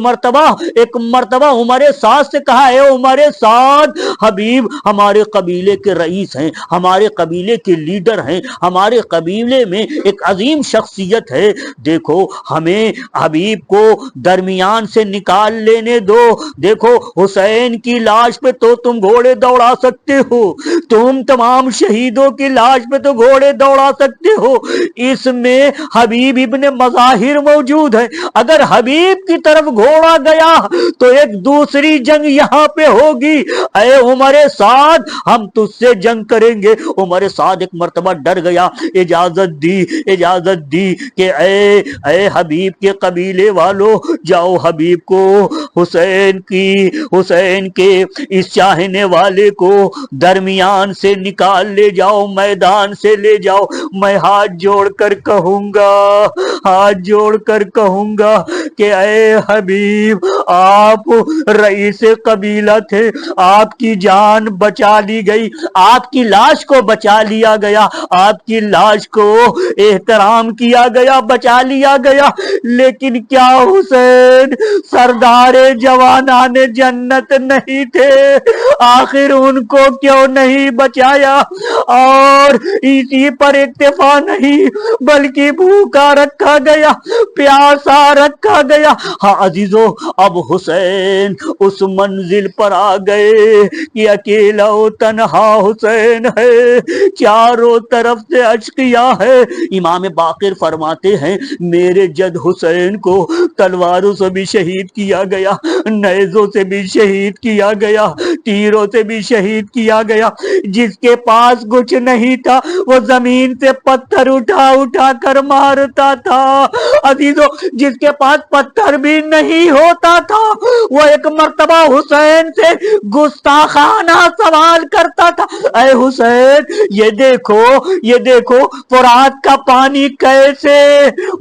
مرتبہ عمر سعد سے کہا اے عمر سعد حبیب ہمارے قبیلے کے رئیس ہیں، ہمارے قبیلے کے لیڈر ہیں، ہمارے قبیلے میں ایک عظیم شخصیت ہے، دیکھو ہمیں حبیب کو درمیان سے نکال لینے دو۔ دیکھو حسین کی لاش پہ تو تم گھوڑے دوڑا سکتے ہو، تم تمام شہیدوں کی لاش پہ تو گھوڑے دوڑا سکتے ہو، اس میں حبیب ابن مظاہر موجود ہے، اگر حبیب کی طرف گھوڑا گیا تو ایک دوسری جنگ یہاں پہ ہوگی، اے عمر سعد ہم تجھ سے جنگ کریں گے۔ عمر سعد ایک مرتبہ ڈر گیا، اجازت دی کہ اے حبیب کے قبیلے والو جاؤ حبیب کو حسین کے اس چاہنے والے کو درمیان سے نکال لے جاؤ، میدان سے لے جاؤ۔ میں ہاتھ جوڑ کر کہوں گا کہ اے حبیب، آپ رئیس قبیلہ تھے، آپ کی جان بچا لی گئی، آپ کی لاش کو بچا لیا گیا، آپ کی لاش کو احترام کیا گیا، بچا لیا گیا، لیکن کیا حسین سردار جوانان جنت نہیں تھے؟ آخر ان کو کیوں نہیں بچایا؟ اور اسی پر اکتفا نہیں بلکہ بھوکا رکھا گیا، پیاسا رکھا گیا۔ ہاں عزیزو، اب حسین اس منزل پر آ گئے کہ اکیلا و تنہا حسین ہے، چاروں طرف سے اشقیاء ہے۔ امام باقر فرماتے ہیں میرے جد حسین کو تلواروں سے بھی شہید کیا گیا، نیزوں سے بھی شہید کیا گیا، تیروں سے بھی شہید کیا گیا۔ جس کے پاس کچھ نہیں تھا وہ زمین سے پتھر اٹھا اٹھا کر مارتا تھا۔ عزیزو، جس کے پاس پتھر بھی نہیں ہوتا تھا وہ ایک مرتبہ حسین سے گستاخانہ سوال کرتا تھا، اے حسین یہ دیکھو فرات کا پانی کیسے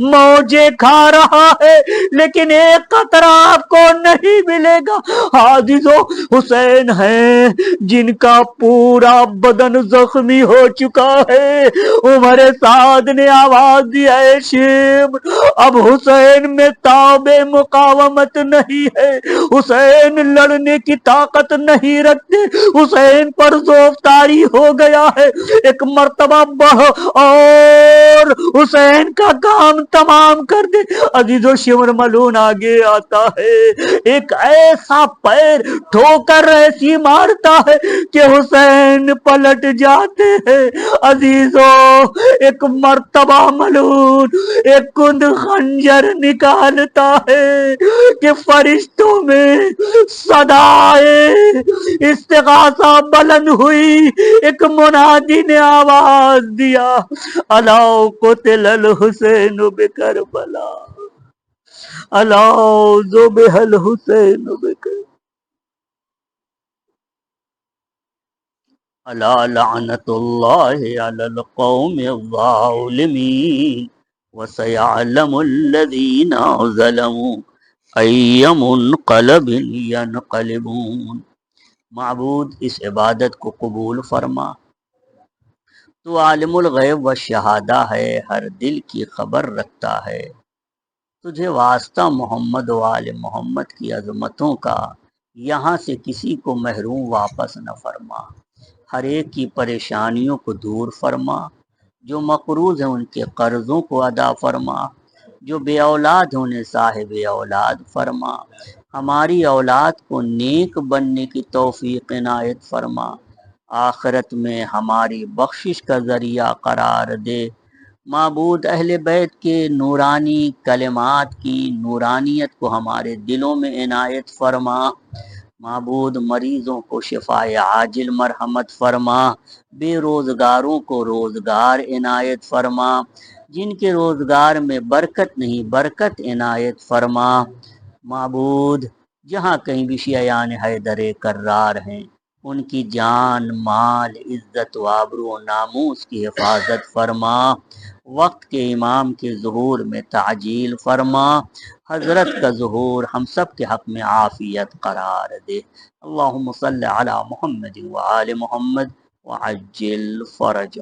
موجے کھا رہا ہے، لیکن ایک قطرہ آپ کو نہیں ملے گا۔ عزیزو، حسین ہیں جن کا پورا بدن زخمی ہو چکا ہے۔ عمر سعد نے آواز دی، اے شیم، اب حسین میں تاب مقاومت نہیں ہے، حسین لڑنے کی طاقت نہیں رکھتے، حسین پر ذوف طاری ہو گیا ہے، ایک مرتبہ اور حسین کا کام تمام کر دے۔ عزیزو، شمر ملون آگے آتا ہے، ایک ایسا پیر ٹھوکر ایسی مارتا ہے کہ حسین پلٹ جاتے ہیں۔ عزیزو، ایک مرتبہ ملون ایک کند خنجر نکالتا ہے کہ فرشتوں میں صدائے استغاثہ بلند ہوئی، ایک منادی نے آواز دیا، الا قتل الحسین بکربلا، الا ذبح الحسین بکربلا، الا لعنت اللہ علی القوم الظالمین وسيعلم الذين ظلموا أي منقلب ينقلبون۔ معبود، اس عبادت کو قبول فرما، تو عالم الغیب و شہادہ ہے، ہر دل کی خبر رکھتا ہے، تجھے واسطہ محمد و آل محمد کی عظمتوں کا، یہاں سے کسی کو محروم واپس نہ فرما، ہر ایک کی پریشانیوں کو دور فرما، جو مقروض ہیں ان کے قرضوں کو ادا فرما، جو بے اولاد ہیں انہیں صاحب اولاد فرما، ہماری اولاد کو نیک بننے کی توفیق عنایت فرما، آخرت میں ہماری بخشش کا ذریعہ قرار دے۔ معبود، اہل بیت کے نورانی کلمات کی نورانیت کو ہمارے دلوں میں عنایت فرما۔ معبود، مریضوں کو شفائے عاجل مرحمت فرما، بے روزگاروں کو روزگار عنایت فرما، جن کے روزگار میں برکت نہیں برکت عنایت فرما۔ معبود، جہاں کہیں بھی شیعان حیدر کرار ہیں ان کی جان، مال، عزت و آبرو و ناموس کی حفاظت فرما، وقت کے امام کے ظہور میں تعجیل فرما، حضرت کا ظہور ہم سب کے حق میں عافیت قرار دے۔ اللہم صلی علی محمد و آل محمد وعجل فرجہ۔